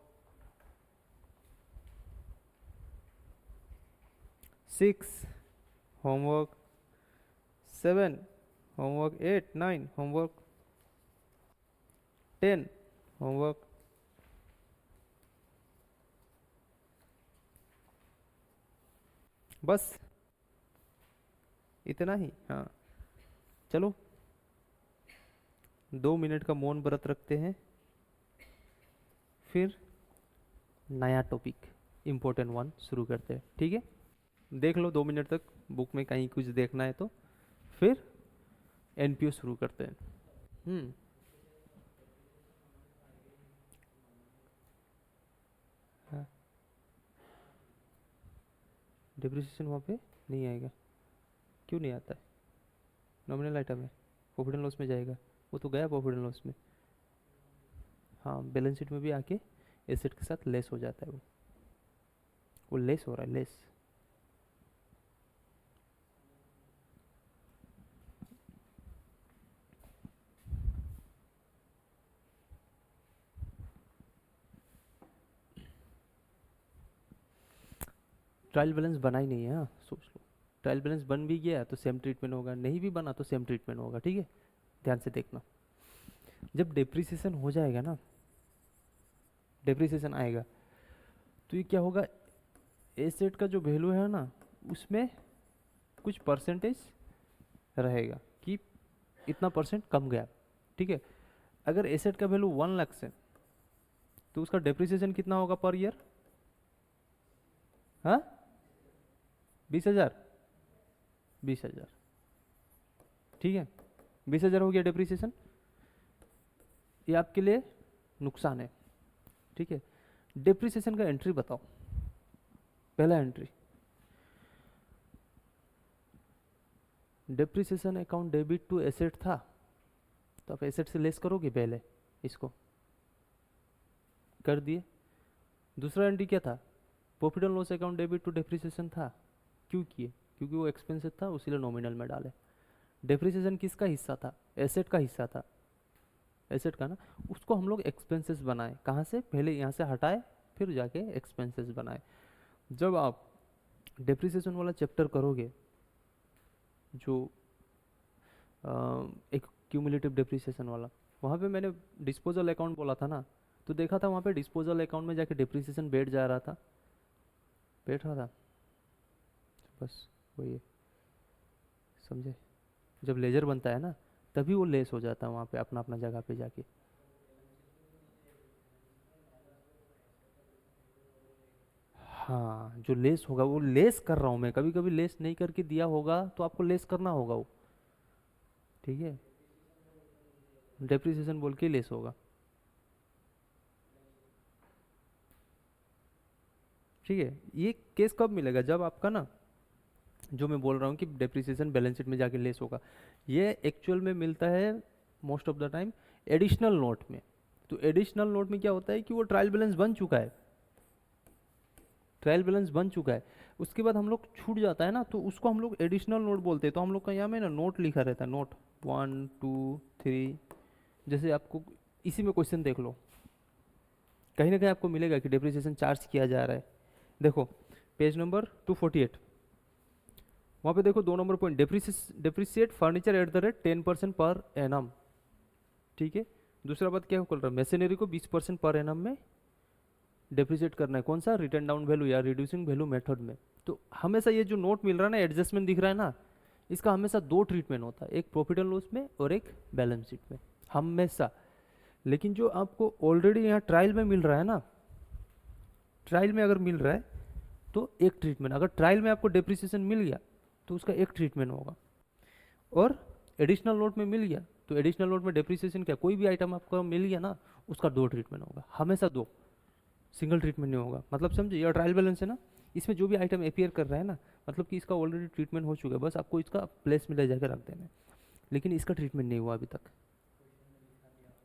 6 homework, 7 homework, 8 9 homework, 10 homework, बस इतना ही। हाँ चलो 2 मिनट का मौन व्रत रखते हैं, फिर नया टॉपिक इम्पोर्टेंट वन शुरू करते हैं, ठीक है। देख लो 2 मिनट तक बुक में कहीं कुछ देखना है तो, फिर एनपीओ शुरू करते हैं। हम्म हाँ, डिप्रिसिएशन वहाँ पे नहीं आएगा, क्यों नहीं आता है, नॉमिनल आइटम है, प्रॉफिट एंड लॉस में जाएगा, वो तो गया प्रॉफिट एंड लॉस में। हाँ बैलेंस शीट में भी आके एसेट के साथ लेस हो जाता है, वो लेस हो रहा है, लेस। ट्रायल बैलेंस बना ही नहीं है, हाँ सोच लो, ट्रायल बैलेंस बन भी गया तो सेम ट्रीटमेंट होगा, नहीं भी बना तो सेम ट्रीटमेंट होगा, ठीक है। ध्यान से देखना, जब डिप्रिसिएशन हो जाएगा ना, डिप्रिसिएशन आएगा तो ये क्या होगा, एसेट का जो वैल्यू है ना उसमें कुछ परसेंटेज रहेगा कि इतना परसेंट कम गया, ठीक है। अगर एसेट का वैल्यू 1 लाख से, तो उसका डिप्रिसिएशन कितना होगा पर ईयर, हाँ 20,000, 20,000, ठीक है। 20,000 हो गया डिप्रिसिएशन, ये आपके लिए नुकसान है, ठीक है। डिप्रिसिएशन का एंट्री बताओ, पहला entry, depreciation account debit to asset था, तो आप एसेट से लेस करोगे पहले, इसको कर दिए। दूसरा एंट्री क्या था, profit and loss account debit to depreciation था, क्यों किए, क्योंकि वो एक्सपेंसिव था उसीलिए नॉमिनल में डाले। डिप्रिसिएशन किसका हिस्सा था, एसेट का हिस्सा था, एसेट का ना, उसको हम लोग एक्सपेंसेस बनाए, कहाँ से, पहले यहाँ से हटाए फिर जाके एक्सपेंसेस बनाए। जब आप डिप्रिसिएशन वाला चैप्टर करोगे, जो एक क्यूमुलेटिव डिप्रिसिएशन वाला, वहाँ पे मैंने डिस्पोजल अकाउंट बोला था ना, तो देखा था वहाँ पे डिस्पोजल अकाउंट में जाके डिप्रिसिएशन बैठ जा रहा था, बैठ रहा था, बस वही है, समझे। जब लेजर बनता है ना तभी वो लेस हो जाता है वहाँ पे अपना अपना जगह पे जाके। हाँ जो लेस होगा वो लेस कर रहा हूँ मैं, कभी कभी लेस नहीं करके दिया होगा तो आपको लेस करना होगा वो, ठीक है। डेप्रिसिएशन बोल के लेस होगा, ठीक है। ये केस कब मिलेगा, जब आपका ना, जो मैं बोल रहा हूँ कि डेप्रिसिएशन बैलेंस शीट में जाके लेस होगा, ये एक्चुअल में मिलता है most of the time additional note में। तो एडिशनल नोट में क्या होता है कि वो ट्रायल बैलेंस बन चुका है, ट्रायल बैलेंस बन चुका है, उसके बाद हम लोग छूट जाता है ना, तो उसको हम लोग एडिशनल नोट बोलते हैं। तो हम लोग का यहाँ में ना नोट लिखा रहता है, नोट 1 2 3। जैसे आपको इसी में क्वेश्चन देख लो, कहीं ना कहीं आपको मिलेगा कि डेप्रिसिएशन चार्ज किया जा रहा है। देखो पेज नंबर 248, वहाँ पे देखो 2 number point, depreciate furniture at the rate 10% per annum. ठीक है, दूसरा बात क्या कर रहा है, मशीनरी को 20% पर एनम में डेप्रिसिएट करना है। कौन सा, रिटर्न डाउन वैल्यू या रिड्यूसिंग वैल्यू मेथड में। तो हमेशा ये जो नोट मिल रहा है ना, एडजस्टमेंट दिख रहा है ना, इसका हमेशा 2 ट्रीटमेंट होता है, एक प्रॉफिट एंड लॉस में और एक बैलेंस शीट में, हमेशा। लेकिन जो आपको ऑलरेडी यहाँ ट्रायल में मिल रहा है ना, ट्रायल में अगर मिल रहा है तो एक ट्रीटमेंट, अगर ट्रायल में आपको डेप्रिसिएशन मिल गया तो उसका एक ट्रीटमेंट होगा, और एडिशनल नोट में मिल गया तो एडिशनल नोट में डेप्रिसिएशन क्या, कोई भी आइटम आपको मिल गया ना, उसका 2 ट्रीटमेंट होगा, हमेशा 2, सिंगल ट्रीटमेंट नहीं होगा। मतलब समझे, यह ट्रायल बैलेंस है ना, इसमें जो भी आइटम अपियर कर रहा है ना, मतलब कि इसका ऑलरेडी ट्रीटमेंट हो चुका है, बस आपको इसका प्लेस में ले जाकर रख देना है, लेकिन इसका ट्रीटमेंट नहीं हुआ अभी तक।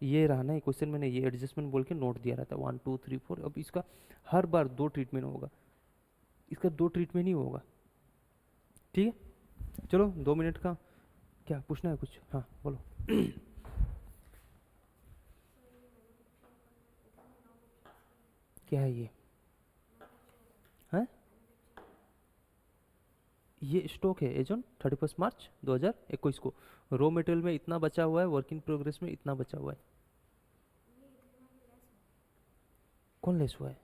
ये रहा ना क्वेश्चन, मैंने ये एडजस्टमेंट बोल के नोट दिया रहता है 1 2 3 4। अब इसका हर बार 2 ट्रीटमेंट होगा, इसका 2 ट्रीटमेंट ही होगा। ठीक है, चलो 2 मिनट का क्या पूछना है कुछ, हाँ बोलो। क्या है ये, है ये स्टॉक है एज ऑन 31 मार्च 2021 को। रॉ मटेरियल में इतना बचा हुआ है, वर्क इन प्रोग्रेस में इतना बचा हुआ है। कौन लेस हुआ है,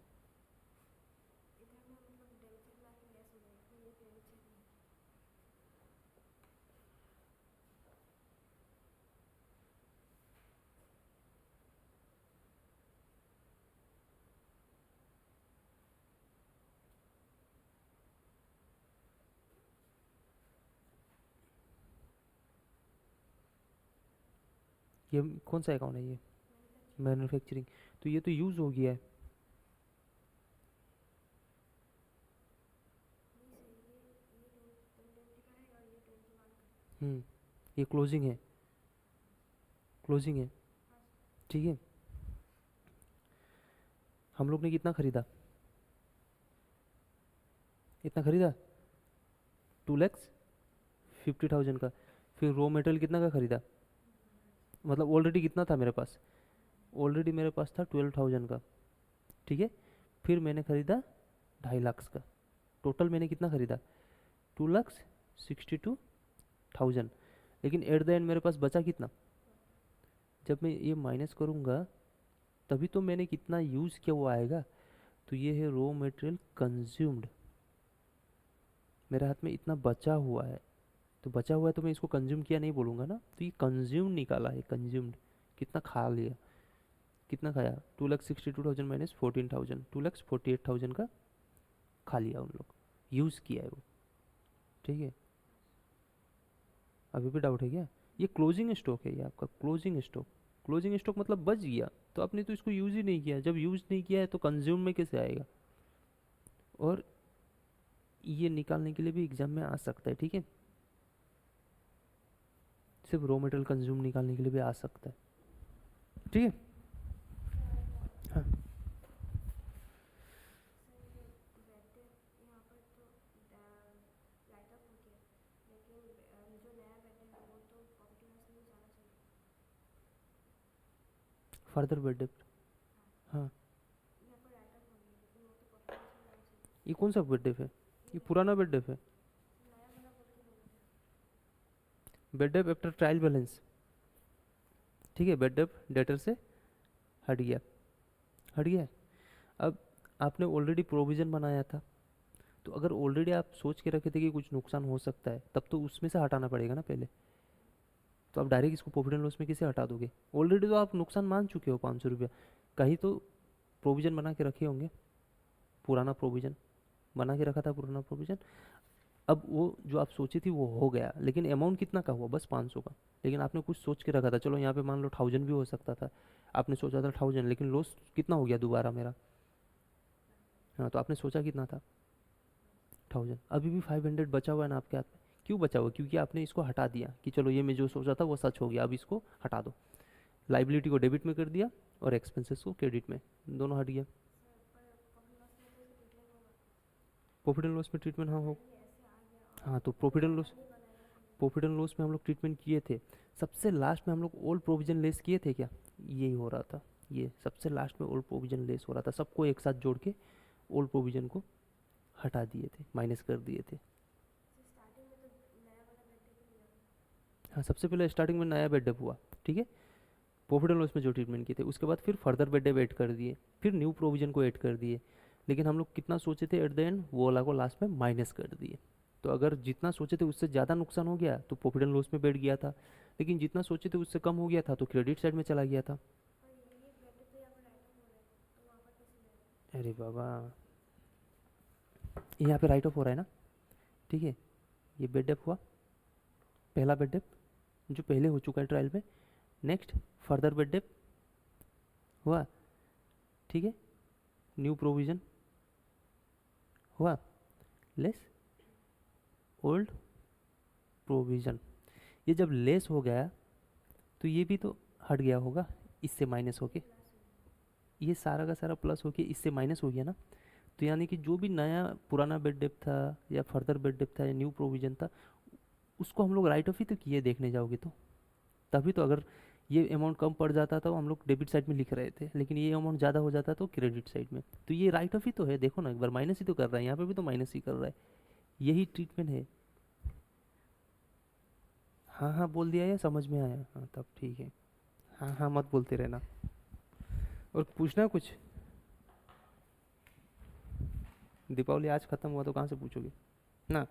ये कौन सा अकाउंट है ये, मैन्युफैक्चरिंग। तो ये तो यूज़ हो गया है। ये क्लोजिंग है, क्लोजिंग है। ठीक है, हम लोग ने कितना खरीदा, इतना खरीदा 2,50,000 का। फिर रॉ मटेरियल कितना का खरीदा, मतलब ऑलरेडी कितना था मेरे पास, ऑलरेडी मेरे पास था 12,000 का। ठीक है, फिर मैंने खरीदा 2.5 लाख का, टोटल मैंने कितना खरीदा 2,62,000। लेकिन एट द एंड मेरे पास बचा कितना, जब मैं ये माइनस करूँगा तभी तो मैंने कितना यूज़ किया वो आएगा। तो ये है रॉ मटेरियल कंज्यूम्ड, मेरे हाथ में इतना बचा हुआ है, तो बचा हुआ है तो मैं इसको कंज्यूम किया नहीं बोलूँगा ना, तो ये कंज्यूम निकाला है, कंज्यूम्ड कितना खा लिया, कितना खाया 2,62,000 माइनस 14,000, 2,48,000 का खा लिया उन लोग, यूज़ किया है वो। ठीक है, अभी भी डाउट है क्या, ये क्लोजिंग स्टॉक है, ये आपका क्लोजिंग स्टॉक। क्लोजिंग स्टॉक मतलब बच गया, तो आपने तो इसको यूज़ ही नहीं किया, जब यूज़ नहीं किया है तो कंज्यूम में कैसे आएगा। और ये निकालने के लिए भी एग्जाम में आ सकता है। ठीक है, सिर्फ रॉ मटेरियल कंज्यूम निकालने के लिए भी आ सकता है। ठीक है, हाँ फर्दर बेड डेप्ट, हाँ ये कौन सा बेड डेप है, ये पुराना बेड डेप है, bad debt after trial balance. ठीक है, बेड डेप डेटर से हट गया, हट गया। अब आपने ऑलरेडी प्रोविज़न बनाया था, तो अगर ऑलरेडी आप सोच के रखे थे कि कुछ नुकसान हो सकता है, तब तो उसमें से हटाना पड़ेगा ना पहले। तो आप डायरेक्ट इसको प्रॉफिट एंड लॉस में कैसे हटा दोगे, ऑलरेडी तो आप नुकसान मान चुके हो 500 रुपया, कहीं तो प्रोविज़न बना के रखे होंगे, पुराना प्रोविज़न बना के रखा था, पुराना प्रोविज़न। अब वो जो आप सोची थी वो हो गया, लेकिन अमाउंट कितना का हुआ, बस 500 का। लेकिन आपने कुछ सोच के रखा था, चलो यहाँ पे मान लो 1,000 भी हो सकता था, आपने सोचा था 1,000, लेकिन लॉस कितना हो गया दोबारा मेरा। हाँ, तो आपने सोचा कितना था 1,000, अभी भी 500 बचा हुआ है ना आपके हाथ में, क्यों बचा हुआ? क्योंकि आपने इसको हटा दिया कि चलो ये मैं जो सोचा था वो सच हो गया, अब इसको हटा दो। लाइबिलिटी को डेबिट में कर दिया और एक्सपेंसेस को क्रेडिट में, दोनों हट गया। प्रॉफिट एंड लॉस में ट्रीटमेंट, हाँ हो। हाँ तो प्रॉफिट एंड लॉस में हम लोग ट्रीटमेंट किए थे। सबसे लास्ट में हम लोग ओल्ड प्रोविजन लेस किए थे क्या? यही हो रहा था, ये सबसे लास्ट में ओल्ड प्रोविजन लेस हो रहा था, सबको एक साथ जोड़ के ओल्ड प्रोविजन को हटा दिए थे, माइनस कर दिए थे। हाँ सबसे पहले स्टार्टिंग में नया बेड डेप हुआ, ठीक है, प्रॉफिट एंड लॉस में जो ट्रीटमेंट किए थे, उसके बाद फिर फर्दर बेड डेप ऐड कर दिए, फिर न्यू प्रोविजन को ऐड कर दिए। लेकिन हम लोग कितना सोचे थे एट द एंड, वो वाला को लास्ट में माइनस कर दिए। तो अगर जितना सोचे थे उससे ज़्यादा नुकसान हो गया तो प्रॉफिट एंड लॉस में बैठ गया था, लेकिन जितना सोचे थे उससे कम हो गया था तो क्रेडिट साइड में चला गया था। अरे बाबा, यहाँ पे राइट ऑफ हो रहा है ना, ठीक है। ये बेड डेप हुआ, पहला बेड डेप जो पहले हो चुका है ट्रायल में। नेक्स्ट फर्दर बेड डेप हुआ, ठीक है, न्यू प्रोविजन हुआ, लेस ओल्ड प्रोविजन। ये जब लेस हो गया तो ये भी तो हट गया होगा, इससे माइनस होके, ये सारा का सारा प्लस होके इससे माइनस हो गया ना। तो यानी कि जो भी नया पुराना बेड डेप था या फर्दर बेड डेप था या न्यू प्रोविजन था, उसको हम लोग राइट ऑफ ही तो किए, देखने जाओगे तो। तभी तो, अगर ये अमाउंट कम पड़ जाता था हम लोग डेबिट साइड में लिख रहे थे, लेकिन ये अमाउंट ज़्यादा हो जाता तो क्रेडिट साइड में। तो ये राइट ऑफ ही तो है, देखो ना एक बार, माइनस ही तो कर रहा है, यहाँ पे भी तो माइनस ही कर रहा है। यही ट्रीटमेंट है। हाँ हाँ बोल दिया, या समझ में आया? हाँ तब ठीक है। हाँ हाँ मत बोलते रहना। और पूछना कुछ? दीपावली आज खत्म हुआ तो कहाँ से पूछोगे ना।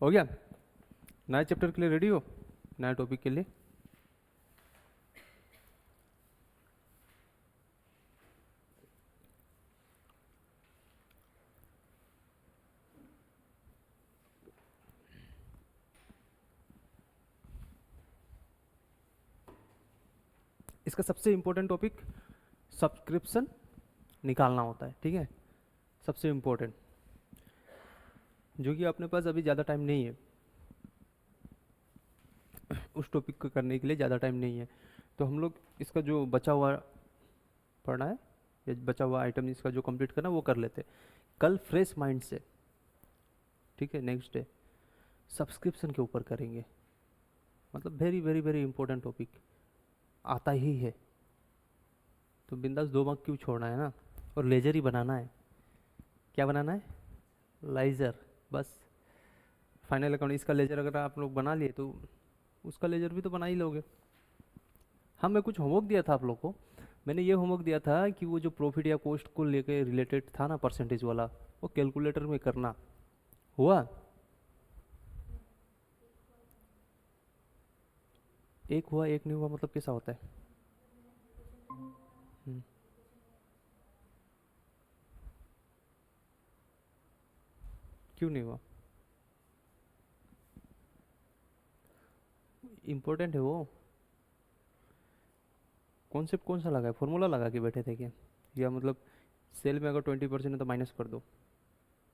हो गया? नए चैप्टर के लिए रेडी हो? नया टॉपिक के लिए? इसका सबसे इम्पोर्टेंट टॉपिक सब्सक्रिप्शन निकालना होता है, ठीक है, सबसे इम्पोर्टेंट, जो कि अपने पास अभी ज़्यादा टाइम नहीं है, उस टॉपिक को करने के लिए ज़्यादा टाइम नहीं है। तो हम लोग इसका जो बचा हुआ पढ़ना है, या बचा हुआ आइटम इसका जो कंप्लीट करना है वो कर लेते हैं कल फ्रेश माइंड से, ठीक है। नेक्स्ट डे सब्सक्रिप्शन के ऊपर करेंगे, मतलब very very very important topic आता ही है। तो बिंदास दो मार्क क्यों छोड़ना है ना। और लेजर ही बनाना है। क्या बनाना है? लाइजर, बस। फाइनल अकाउंट इसका लेजर अगर आप लोग बना लिए तो उसका लेजर भी तो बना ही लोगे। हाँ मैं कुछ होमवर्क दिया था आप लोग को। मैंने ये होमवर्क दिया था कि वो जो प्रॉफिट या कॉस्ट को लेके रिलेटेड था ना, परसेंटेज वाला, वो कैलकुलेटर में करना। हुआ? एक हुआ एक नहीं हुआ मतलब कैसा होता है? हम्म, क्यों नहीं हुआ? इम्पोर्टेंट है वो। कॉन्सेप्ट कौन सा लगा है, फॉर्मूला लगा के बैठे थे क्या? या मतलब सेल में अगर 20% है तो माइनस कर दो,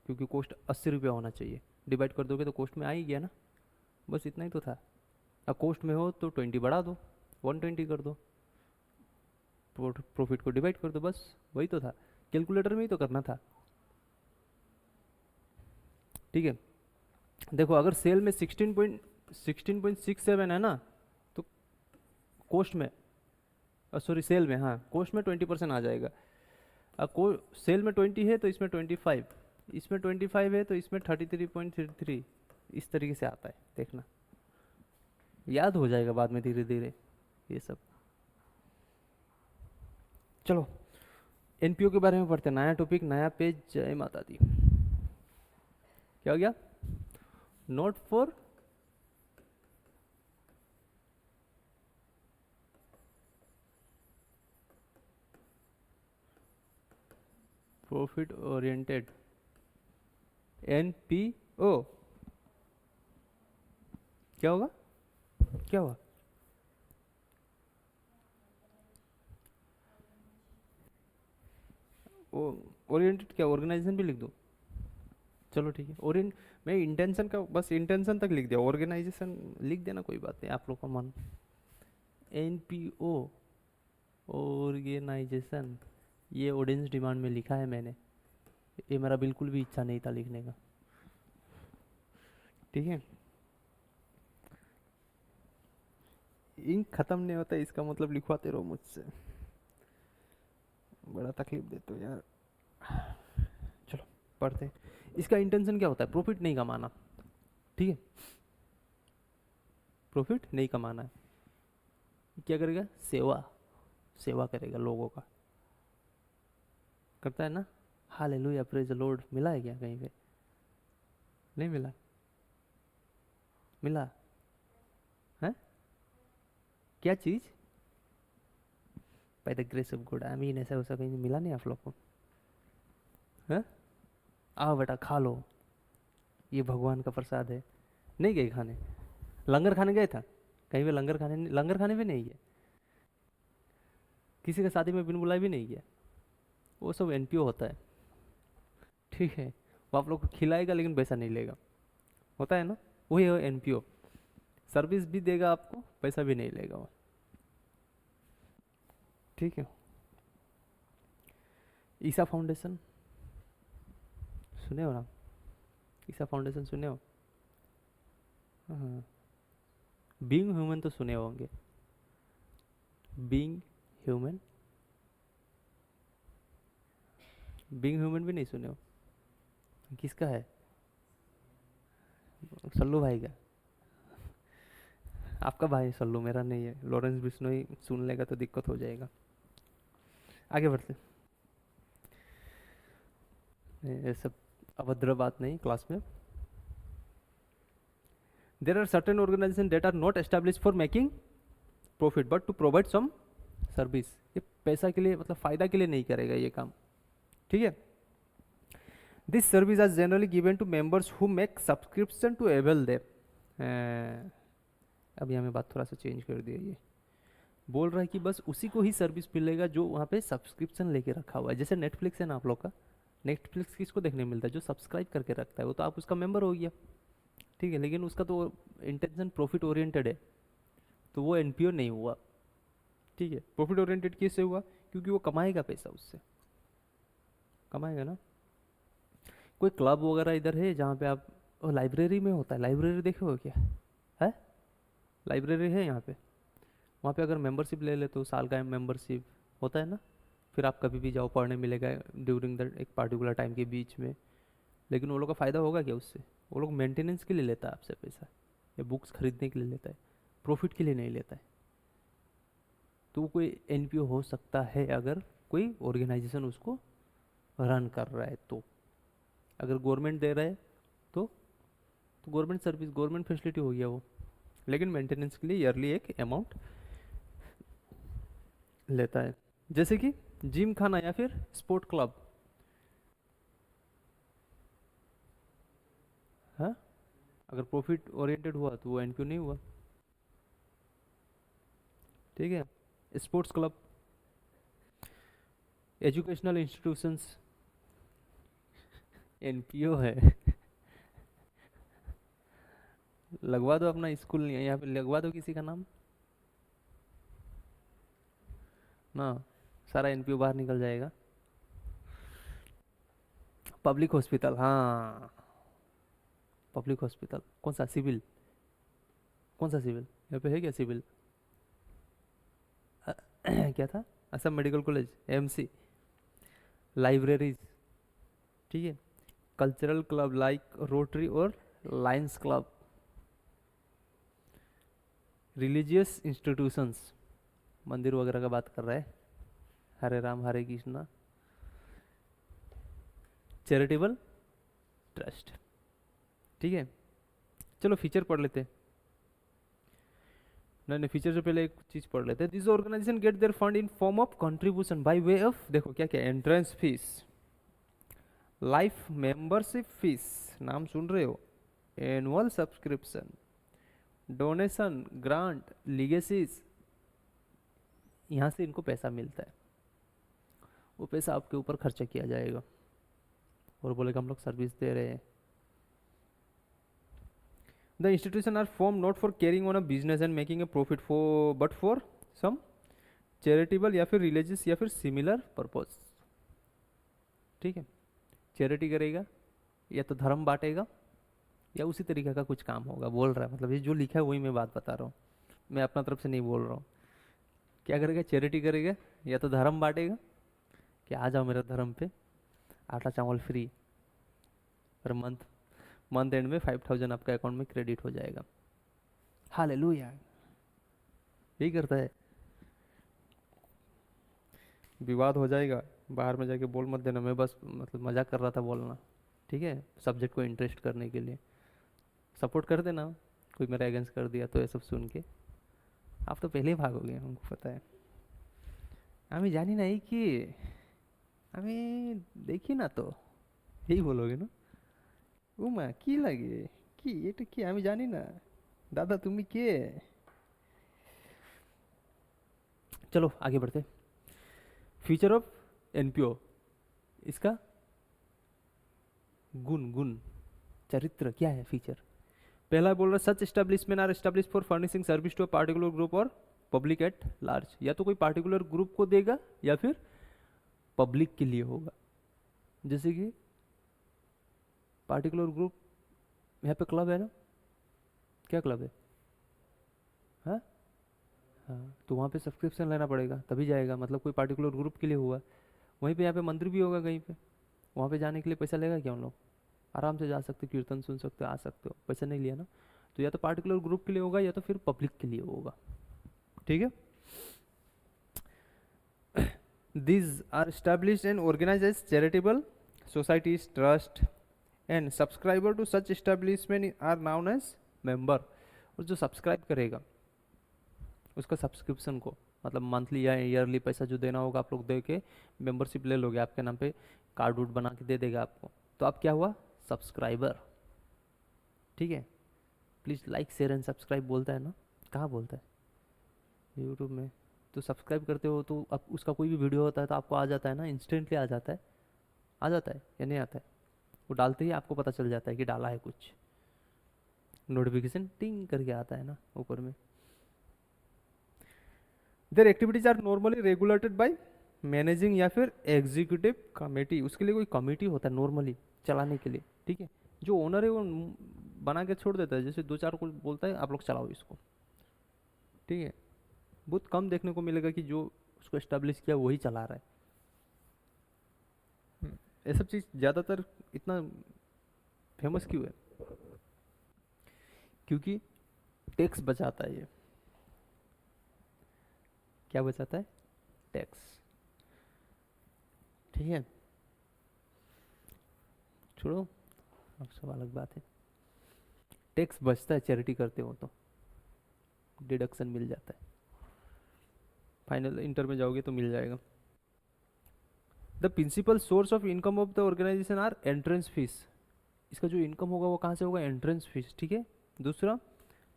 क्योंकि कॉस्ट 80 रुपया होना चाहिए, डिवाइड कर दोगे तो कॉस्ट में आ ही गया ना, बस इतना ही तो था। अब कॉस्ट में हो तो 20 बढ़ा दो, 120 कर दो, प्रॉफिट को डिवाइड कर दो, बस वही तो था, कैलकुलेटर में ही तो करना था। ठीक है, देखो अगर सेल में 16.67 है ना, तो कॉस्ट में, सॉरी सेल में, हाँ कॉस्ट में 20% आ जाएगा। अब को सेल में 20 है तो इसमें 25, इसमें 25 है तो इसमें 33.33, इस तरीके से आता है, देखना याद हो जाएगा बाद में धीरे धीरे ये सब। चलो एनपीओ के बारे में पढ़ते हैं, नया टॉपिक नया पेज, जय माता दी। क्या हो गया? Note for profit oriented, NPO. क्या होगा? क्या हुआ? ओरिएंटेड क्या, ऑर्गेनाइजेशन भी लिख दो? चलो ठीक है, ओरिएंट, मैं इंटेंशन का बस इंटेंशन तक लिख दिया, ऑर्गेनाइजेशन लिख देना, कोई बात नहीं, आप लोग का मन। एनपीओ ऑर्गेनाइजेशन, ये ऑडियंस डिमांड में लिखा है मैंने, ये मेरा बिल्कुल भी इच्छा नहीं था लिखने का। ठीक है, इंक खत्म नहीं होता इसका मतलब लिखवाते रहो मुझसे, बड़ा तकलीफ देते हो यार। चलो पढ़ते हैं, इसका इंटेंशन क्या होता है? प्रॉफिट नहीं कमाना, ठीक है, प्रॉफिट नहीं कमाना है। क्या करेगा? सेवा, सेवा करेगा लोगों का, करता है ना। हालेलुया, प्रेज द लॉर्ड, मिला है क्या कहीं पे? नहीं मिला? मिला है? क्या चीज? By the grace of God, I mean ऐसा वैसा कहीं मिला नहीं आप लोग को? हैं? आओ बेटा खा लो, ये भगवान का प्रसाद है। नहीं गए खाने? लंगर खाने गए था कहीं पे? लंगर खाने भी नहीं गए? किसी का शादी में बिन बुलाए भी नहीं गया? वो सब एनपीओ होता है, ठीक है, वो आप लोग को खिलाएगा लेकिन पैसा नहीं लेगा, होता है ना, वही है एनपीओ, सर्विस भी देगा आपको, पैसा भी नहीं लेगा वो, ठीक है। ईसा फाउंडेशन सुने हो ना? ईसा फाउंडेशन सुने हो? हाँ, बीइंग ह्यूमन तो सुने होंगे, बीइंग ह्यूमन, बीइंग ह्यूमन भी नहीं सुने हो? किसका है? सल्लू भाई का? आपका भाई सल्लू, मेरा नहीं है, लॉरेंस बिश्नोई सुन लेगा तो दिक्कत हो जाएगा। आगे बढ़ते, ये सब अभद्र बात नहीं क्लास में। There are certain organisation that are not established for making profit but to provide some service, ये पैसा के लिए मतलब फायदा के लिए नहीं करेगा ये काम, ठीक है। This service are generally given to members who make subscription to avail the. अभी हमें बात थोड़ा सा चेंज कर दिया, ये बोल रहा है कि बस उसी को ही सर्विस मिलेगा जो वहाँ पे सब्सक्रिप्शन लेके रखा हुआ है। जैसे नेटफ्लिक्स है ना आप लोग का, नेटफ्लिक्स किसको देखने मिलता है? जो सब्सक्राइब करके रखता है, वो तो आप उसका मेंबर हो गया, ठीक है, लेकिन उसका तो इंटेंशन प्रॉफिट ओरिएंटेड है, तो वो एनपीओ नहीं हुआ, ठीक है। प्रॉफिट ओरिएंटेड किससे हुआ? क्योंकि वो कमाएगा पैसा, उससे कमाएगा ना। कोई क्लब वगैरह इधर है जहाँ पे आप, लाइब्रेरी में होता है, लाइब्रेरी देखे हो क्या? है, लाइब्रेरी है यहाँ पे, वहाँ पे अगर मेंबरशिप ले ले तो साल का मेंबरशिप होता है ना, फिर आप कभी भी जाओ, पढ़ने मिलेगा ड्यूरिंग द एक पार्टिकुलर टाइम के बीच में। लेकिन वो लोग का फ़ायदा होगा क्या उससे? वो लोग मेंटेनेंस के लिए लेता है आपसे पैसा, या बुक्स खरीदने के लिए लेता है, प्रॉफिट के लिए नहीं लेता है। तो वो कोई एनपीओ हो सकता है अगर कोई ऑर्गेनाइजेशन उसको रन कर रहा है तो। अगर गवर्नमेंट दे रहा है तो गवर्नमेंट सर्विस, गवर्नमेंट फैसिलिटी हो गया वो, लेकिन मेंटेनेंस के लिए ईयरली एक अमाउंट लेता है। जैसे कि जिम खाना या फिर स्पोर्ट क्लब, हाँ, अगर प्रॉफिट ओरिएंटेड हुआ तो वो एनपीओ नहीं हुआ, ठीक है। Sports club, educational institutions, NPO है। लगवा दो अपना स्कूल, नहीं है यहाँ पे, लगवा दो किसी का नाम ना, सारा एनपीओ बाहर निकल जाएगा। पब्लिक हॉस्पिटल, हाँ पब्लिक हॉस्पिटल, कौन सा, सिविल, कौन सा सिविल, यहाँ पे है क्या सिविल? क्या था, Assam medical college, MC, libraries, ठीक है। कल्चरल क्लब लाइक रोटरी और लायंस क्लब, रिलीजियस इंस्टीट्यूशंस, मंदिर वगैरह का बात कर रहा है, हरे राम हरे कृष्णा, चैरिटेबल ट्रस्ट, ठीक है। चलो फीचर पढ़ लेते हैं, नहीं नहीं फीचर से पहले एक चीज पढ़ लेते हैं। This organisation get their fund in form of contribution by way of, देखो क्या क्या, entrance fees, life membership fees, नाम सुन रहे हो, annual subscription, donation, grant, legacies, यहाँ से इनको पैसा मिलता है, वो पैसा आपके ऊपर खर्चा किया जाएगा और बोलेगा हम लोग सर्विस दे रहे हैं। The institution are form not for carrying on a business and making a profit for, but for some charitable या फिर रिलीजियस या फिर सिमिलर पर्पस, ठीक है। चैरिटी करेगा या तो धर्म बांटेगा या उसी तरीके का कुछ काम होगा, बोल रहा है, मतलब ये जो लिखा है वही मैं बात बता रहा हूँ, मैं अपना तरफ से नहीं बोल रहा हूँ। क्या करेगा, चैरिटी करेगा या तो धर्म बांटेगा कि आ जाओ मेरे धर्म पे, आटा चावल free, per month month and में 5000 आपका अकाउंट में क्रेडिट हो जाएगा। हालेलुया, यही करता है। विवाद हो जाएगा, बाहर में जाके बोल मत देना, मैं बस मतलब मजाक कर रहा था बोलना, ठीक है, सब्जेक्ट को इंटरेस्ट करने के लिए सपोर्ट कर देना। कोई मेरा अगेंस्ट कर दिया तो ये सब सुन के आप तो पहले ही भागोगे, हमको पता है। हमें जानी नहीं कि हमें देखी ना, तो यही बोलोगे ना, उमा की लगे कि এটা কি আমি জানি না, दादा तुम्हें के। चलो आगे बढ़ते। फीचर ऑफ एनपीओ, इसका गुण, गुण चरित्र क्या है फीचर। पहला बोल रहा है such establishment are establish for furnishing service to a particular group और पब्लिक एट लार्ज, या तो कोई पार्टिकुलर ग्रुप को देगा या फिर पब्लिक के लिए होगा। जैसे कि पार्टिकुलर ग्रुप, यहाँ पे क्लब है ना, क्या क्लब है, हाँ हाँ, तो वहाँ पे सब्सक्रिप्शन लेना पड़ेगा तभी जाएगा, मतलब कोई पार्टिकुलर ग्रुप के लिए हुआ। वहीं पे यहाँ पे मंदिर भी होगा कहीं पे, वहाँ पे जाने के लिए पैसा लेगा क्या उन लोग, आराम से जा सकते, कीर्तन सुन सकते, आ सकते हो, पैसा नहीं लिया ना। तो या तो पार्टिकुलर ग्रुप के लिए होगा या तो फिर पब्लिक के लिए होगा, ठीक है। These are established and organized as charitable societies, trust, and subscriber to such establishment are known as member। और जो सब्सक्राइब करेगा उसका सब्सक्रिप्शन को, मतलब मंथली या ईयरली पैसा जो देना होगा आप लोग दे के मेंबरशिप ले लोगे, आपके नाम पे कार्ड वुड बना के दे देगा आपको, तो आप क्या हुआ, सब्सक्राइबर, ठीक है। Please like share and subscribe बोलता है ना, कहाँ बोलता है, यूट्यूब में। तो सब्सक्राइब करते हो तो अब उसका कोई भी वीडियो होता है तो आपको आ जाता है ना, इंस्टेंटली आ जाता है, आ जाता है या नहीं आता है, वो डालते ही आपको पता चल जाता है कि डाला है कुछ, नोटिफिकेशन टिंग करके आता है ना ऊपर में। Their activities are normally regulated by managing या फिर एग्जीक्यूटिव कमेटी, उसके लिए कोई कमेटी होता है नॉर्मली चलाने के लिए, ठीक है। जो ओनर है वो बना के छोड़ देता है, जैसे दो चार को बोलता है आप लोग चलाओ इसको, ठीक है। बहुत कम देखने को मिलेगा कि जो उसको एस्टेब्लिश किया वही चला रहा है। ये सब चीज़ ज़्यादातर इतना फेमस क्यों है, क्योंकि टैक्स बचाता है ये, क्या बचाता है, टैक्स, ठीक है। छोड़ो, अब सब अलग बात है। टैक्स बचता है चैरिटी करते हो तो, डिडक्शन मिल जाता है, फाइनल इंटर में जाओगे तो मिल जाएगा। The principal source of income of the organisation are entrance fees, इसका जो इनकम होगा वो कहाँ से होगा, एंट्रेंस फीस, ठीक है। दूसरा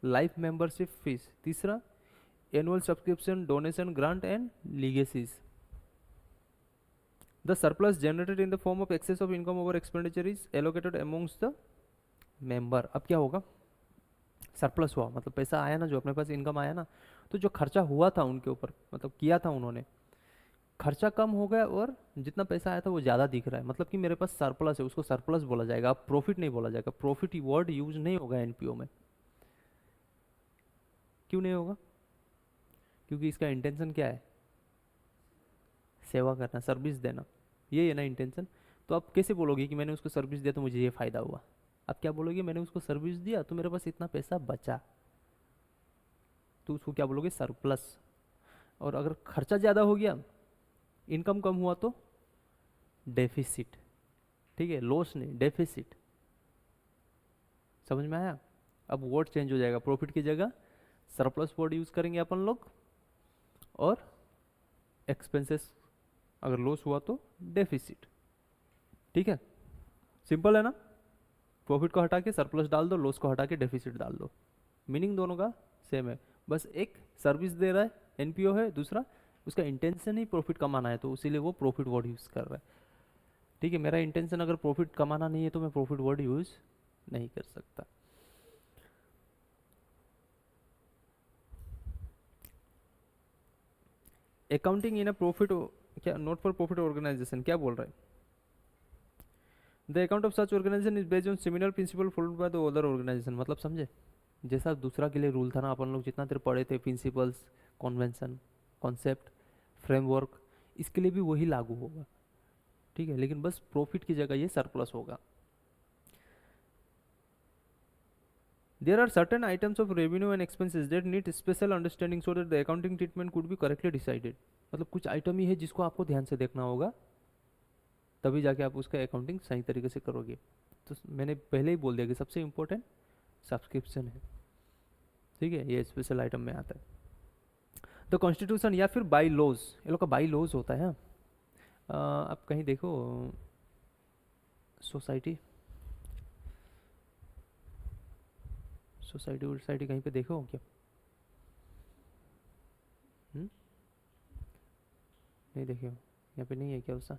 लाइफ मेंबरशिप फीस, तीसरा annual subscription, donation, grant and legacies. The surplus generated in the form of excess of income over expenditure is allocated amongst the member. अब क्या होगा, सरप्लस हुआ मतलब पैसा आया ना, जो अपने पास इनकम आया ना, तो जो खर्चा हुआ था उनके ऊपर, मतलब किया था उन्होंने, खर्चा कम हो गया और जितना पैसा आया था वो ज़्यादा दिख रहा है, मतलब कि मेरे पास सरप्लस है, उसको सरप्लस बोला जाएगा। अब प्रॉफिट नहीं बोला जाएगा, प्रॉफिट वर्ड यूज नहीं होगा एनपीओ में। क्यों नहीं होगा? क्योंकि इसका इंटेंशन क्या है, सेवा करना, सर्विस देना, ये है ना इंटेंशन। तो आप कैसे बोलोगे कि मैंने उसको सर्विस दिया तो मुझे ये फ़ायदा हुआ? आप क्या बोलोगे, मैंने उसको सर्विस दिया तो मेरे पास इतना पैसा बचा, तो उसको क्या बोलोगे, सरप्लस। और अगर खर्चा ज़्यादा हो गया, इनकम कम हुआ, तो डेफिसिट। ठीक है, लॉस नहीं, डेफिसिट। समझ में आया? अब वर्ड चेंज हो जाएगा, प्रॉफिट की जगह सरप्लस वर्ड यूज करेंगे अपन लोग, और एक्सपेंसेस अगर लॉस हुआ तो डेफिसिट। ठीक है, सिंपल है ना? प्रॉफिट को हटा के सरप्लस डाल दो, लॉस को हटा के डेफिसिट डाल दो, मीनिंग दोनों का सेम है। बस एक सर्विस दे रहा है, एनपीओ है, दूसरा उसका इंटेंशन ही प्रॉफिट कमाना है, तो इसीलिए वो प्रॉफिट वर्ड यूज कर रहा है। ठीक है, मेरा इंटेंशन अगर प्रॉफिट कमाना नहीं है तो मैं प्रॉफिट वर्ड यूज नहीं कर सकता। अकाउंटिंग इन अ प्रॉफिट, क्या नॉट फॉर प्रॉफिट ऑर्गेनाइजेशन, क्या बोल रहा है? The account of such organisation is based on similar principle followed by the other organisation. मतलब समझे, जैसा दूसरा के लिए रूल था ना, अपन लोग जितना देर पढ़े थे, प्रिंसिपल्स, कॉन्वेंशन, कॉन्सेप्ट, फ्रेमवर्क, इसके लिए भी वही लागू होगा। ठीक है, लेकिन बस प्रॉफिट की जगह ये सरप्लस होगा। There are certain items of revenue and expenses that need special understanding so that the accounting treatment could be correctly decided। मतलब कुछ आइटम ही है जिसको आपको ध्यान से देखना होगा, तभी जाके आप उसका अकाउंटिंग सही तरीके से करोगे। तो मैंने पहले ही बोल दिया कि सबसे इम्पोर्टेंट सब्सक्रिप्शन है। ठीक है, ये स्पेशल आइटम में आता है। द कॉन्स्टिट्यूशन या फिर बाई लॉज, ये लोग का बाई लॉज होता है। आप कहीं देखो सोसाइटी, सोसाइटी वोसाइटी कहीं पे देखो क्या? नहीं देखे हो? यहाँ पे नहीं है क्या उसका?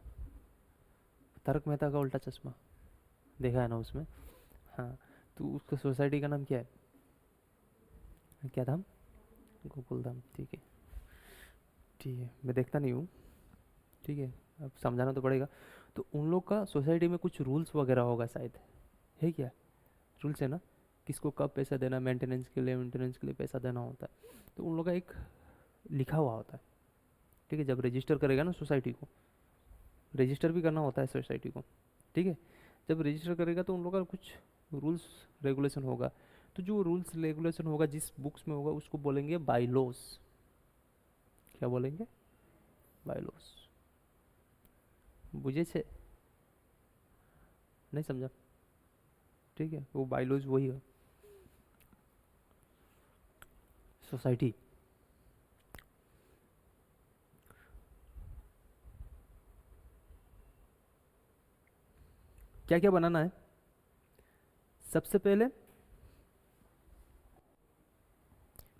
तारक मेहता का उल्टा चश्मा देखा है ना उसमें? हाँ, तो उसका सोसाइटी का नाम क्या है? क्या धाम? गोकुल धाम। ठीक है, ठीक है, मैं देखता नहीं हूँ। ठीक है, अब समझाना तो पड़ेगा। तो उन लोग का सोसाइटी में कुछ रूल्स वगैरह होगा शायद, है क्या? रूल्स है ना, किसको कब पैसा देना, मेंटेनेंस के लिए, मेंटेनेंस के लिए पैसा देना होता है, तो उन लोग का एक लिखा हुआ होता है। ठीक है, जब रजिस्टर करेगा ना सोसाइटी को, रजिस्टर भी करना होता है सोसाइटी को। ठीक है, जब रजिस्टर करेगा तो उन लोग का कुछ रूल्स रेगुलेशन होगा। तो जो रूल्स रेगुलेशन होगा जिस बुक्स में होगा उसको बोलेंगे बाई लॉज। क्या बोलेंगे? Bylaws. बुझे छे? नहीं समझा? ठीक है, वो बाई लॉज वही है, सोसाइटी। क्या क्या बनाना है? सबसे पहले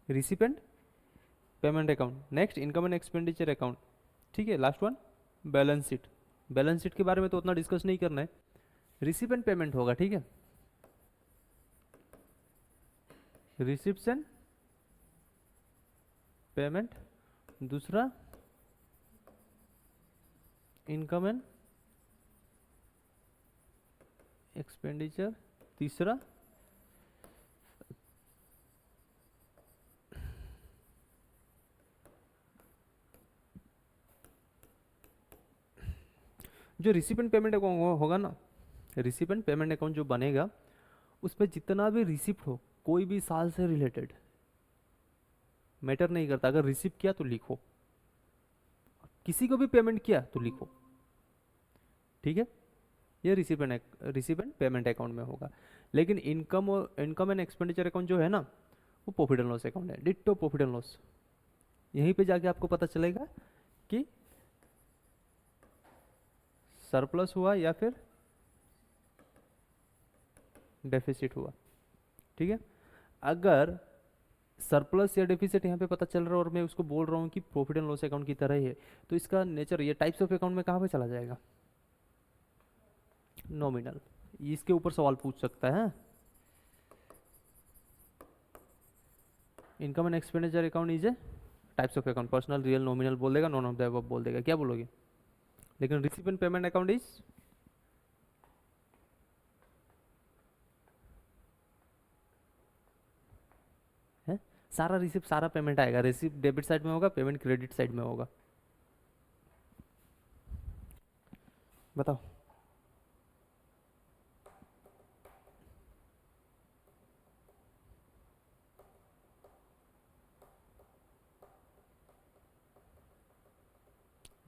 recipient payment account, next income and expenditure account. ठीक है, last one balance sheet. Balance sheet के बारे में तो उतना डिस्कस नहीं करना है, रिसिपेंट पेमेंट होगा। ठीक है, रिसिप्शन पेमेंट, दूसरा इनकम एंड एक्सपेंडिचर, तीसरा जो रिसिपेंट पेमेंट अकाउंट होगा ना, रिसिपेंट पेमेंट अकाउंट जो बनेगा उसमें जितना भी रिसिप्ट हो, कोई भी साल से रिलेटेड मैटर नहीं करता, अगर रिसीव किया तो लिखो, किसी को भी पेमेंट किया तो लिखो। ठीक है, ये रिसिपेंट पेमेंट अकाउंट में होगा। लेकिन इनकम और इनकम एंड एक्सपेंडिचर अकाउंट जो है ना, वो प्रॉफिट एंड लॉस अकाउंट है, डिट्टो प्रॉफिट एंड लॉस। यहीं पे जाके आपको पता चलेगा कि सरप्लस हुआ या फिर डेफिसिट हुआ। ठीक है, अगर सरप्लस या डेफिसिट यहाँ पे पता चल रहा है और मैं उसको बोल रहा हूँ कि प्रॉफिट एंड लॉस अकाउंट की तरह ही है, तो इसका नेचर ये टाइप्स ऑफ अकाउंट में कहाँ पे चला जाएगा, नॉमिनल। इसके ऊपर सवाल पूछ सकता है। Income and expenditure account is a types of account, personal, real, nominal बोल देगा, नॉन ऑफ द अबव बोल देगा, क्या बोलोगे? लेकिन receive and payment account is है, सारा रिसीव सारा पेमेंट आएगा, रिसीव डेबिट साइड में होगा, पेमेंट क्रेडिट साइड में होगा। बताओ।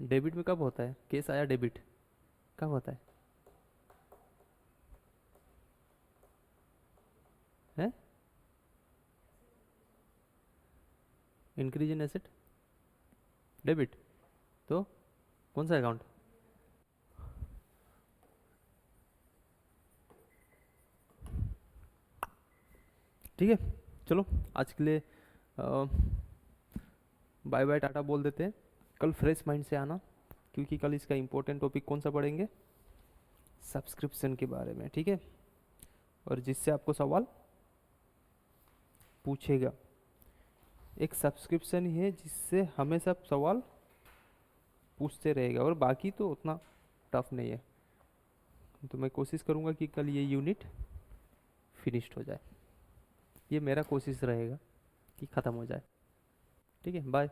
डेबिट में कब होता है, केस आया डेबिट कब होता है? इंक्रीज इन एसेट, डेबिट, तो कौन सा अकाउंट? ठीक है, चलो आज के लिए बाय बाय टाटा बोल देते हैं। कल फ्रेश माइंड से आना, क्योंकि कल इसका इम्पोर्टेंट टॉपिक कौन सा पढ़ेंगे, सब्सक्रिप्शन के बारे में, ठीक है। और जिससे आपको सवाल पूछेगा, एक सब्सक्रिप्शन ही है जिससे हमें सब सवाल पूछते रहेगा, और बाकी तो उतना टफ नहीं है। तो मैं कोशिश करूँगा कि कल ये यूनिट फिनिश्ड हो जाए, ये मेरा कोशिश रहेगा कि ख़त्म हो जाए। ठीक है, बाय।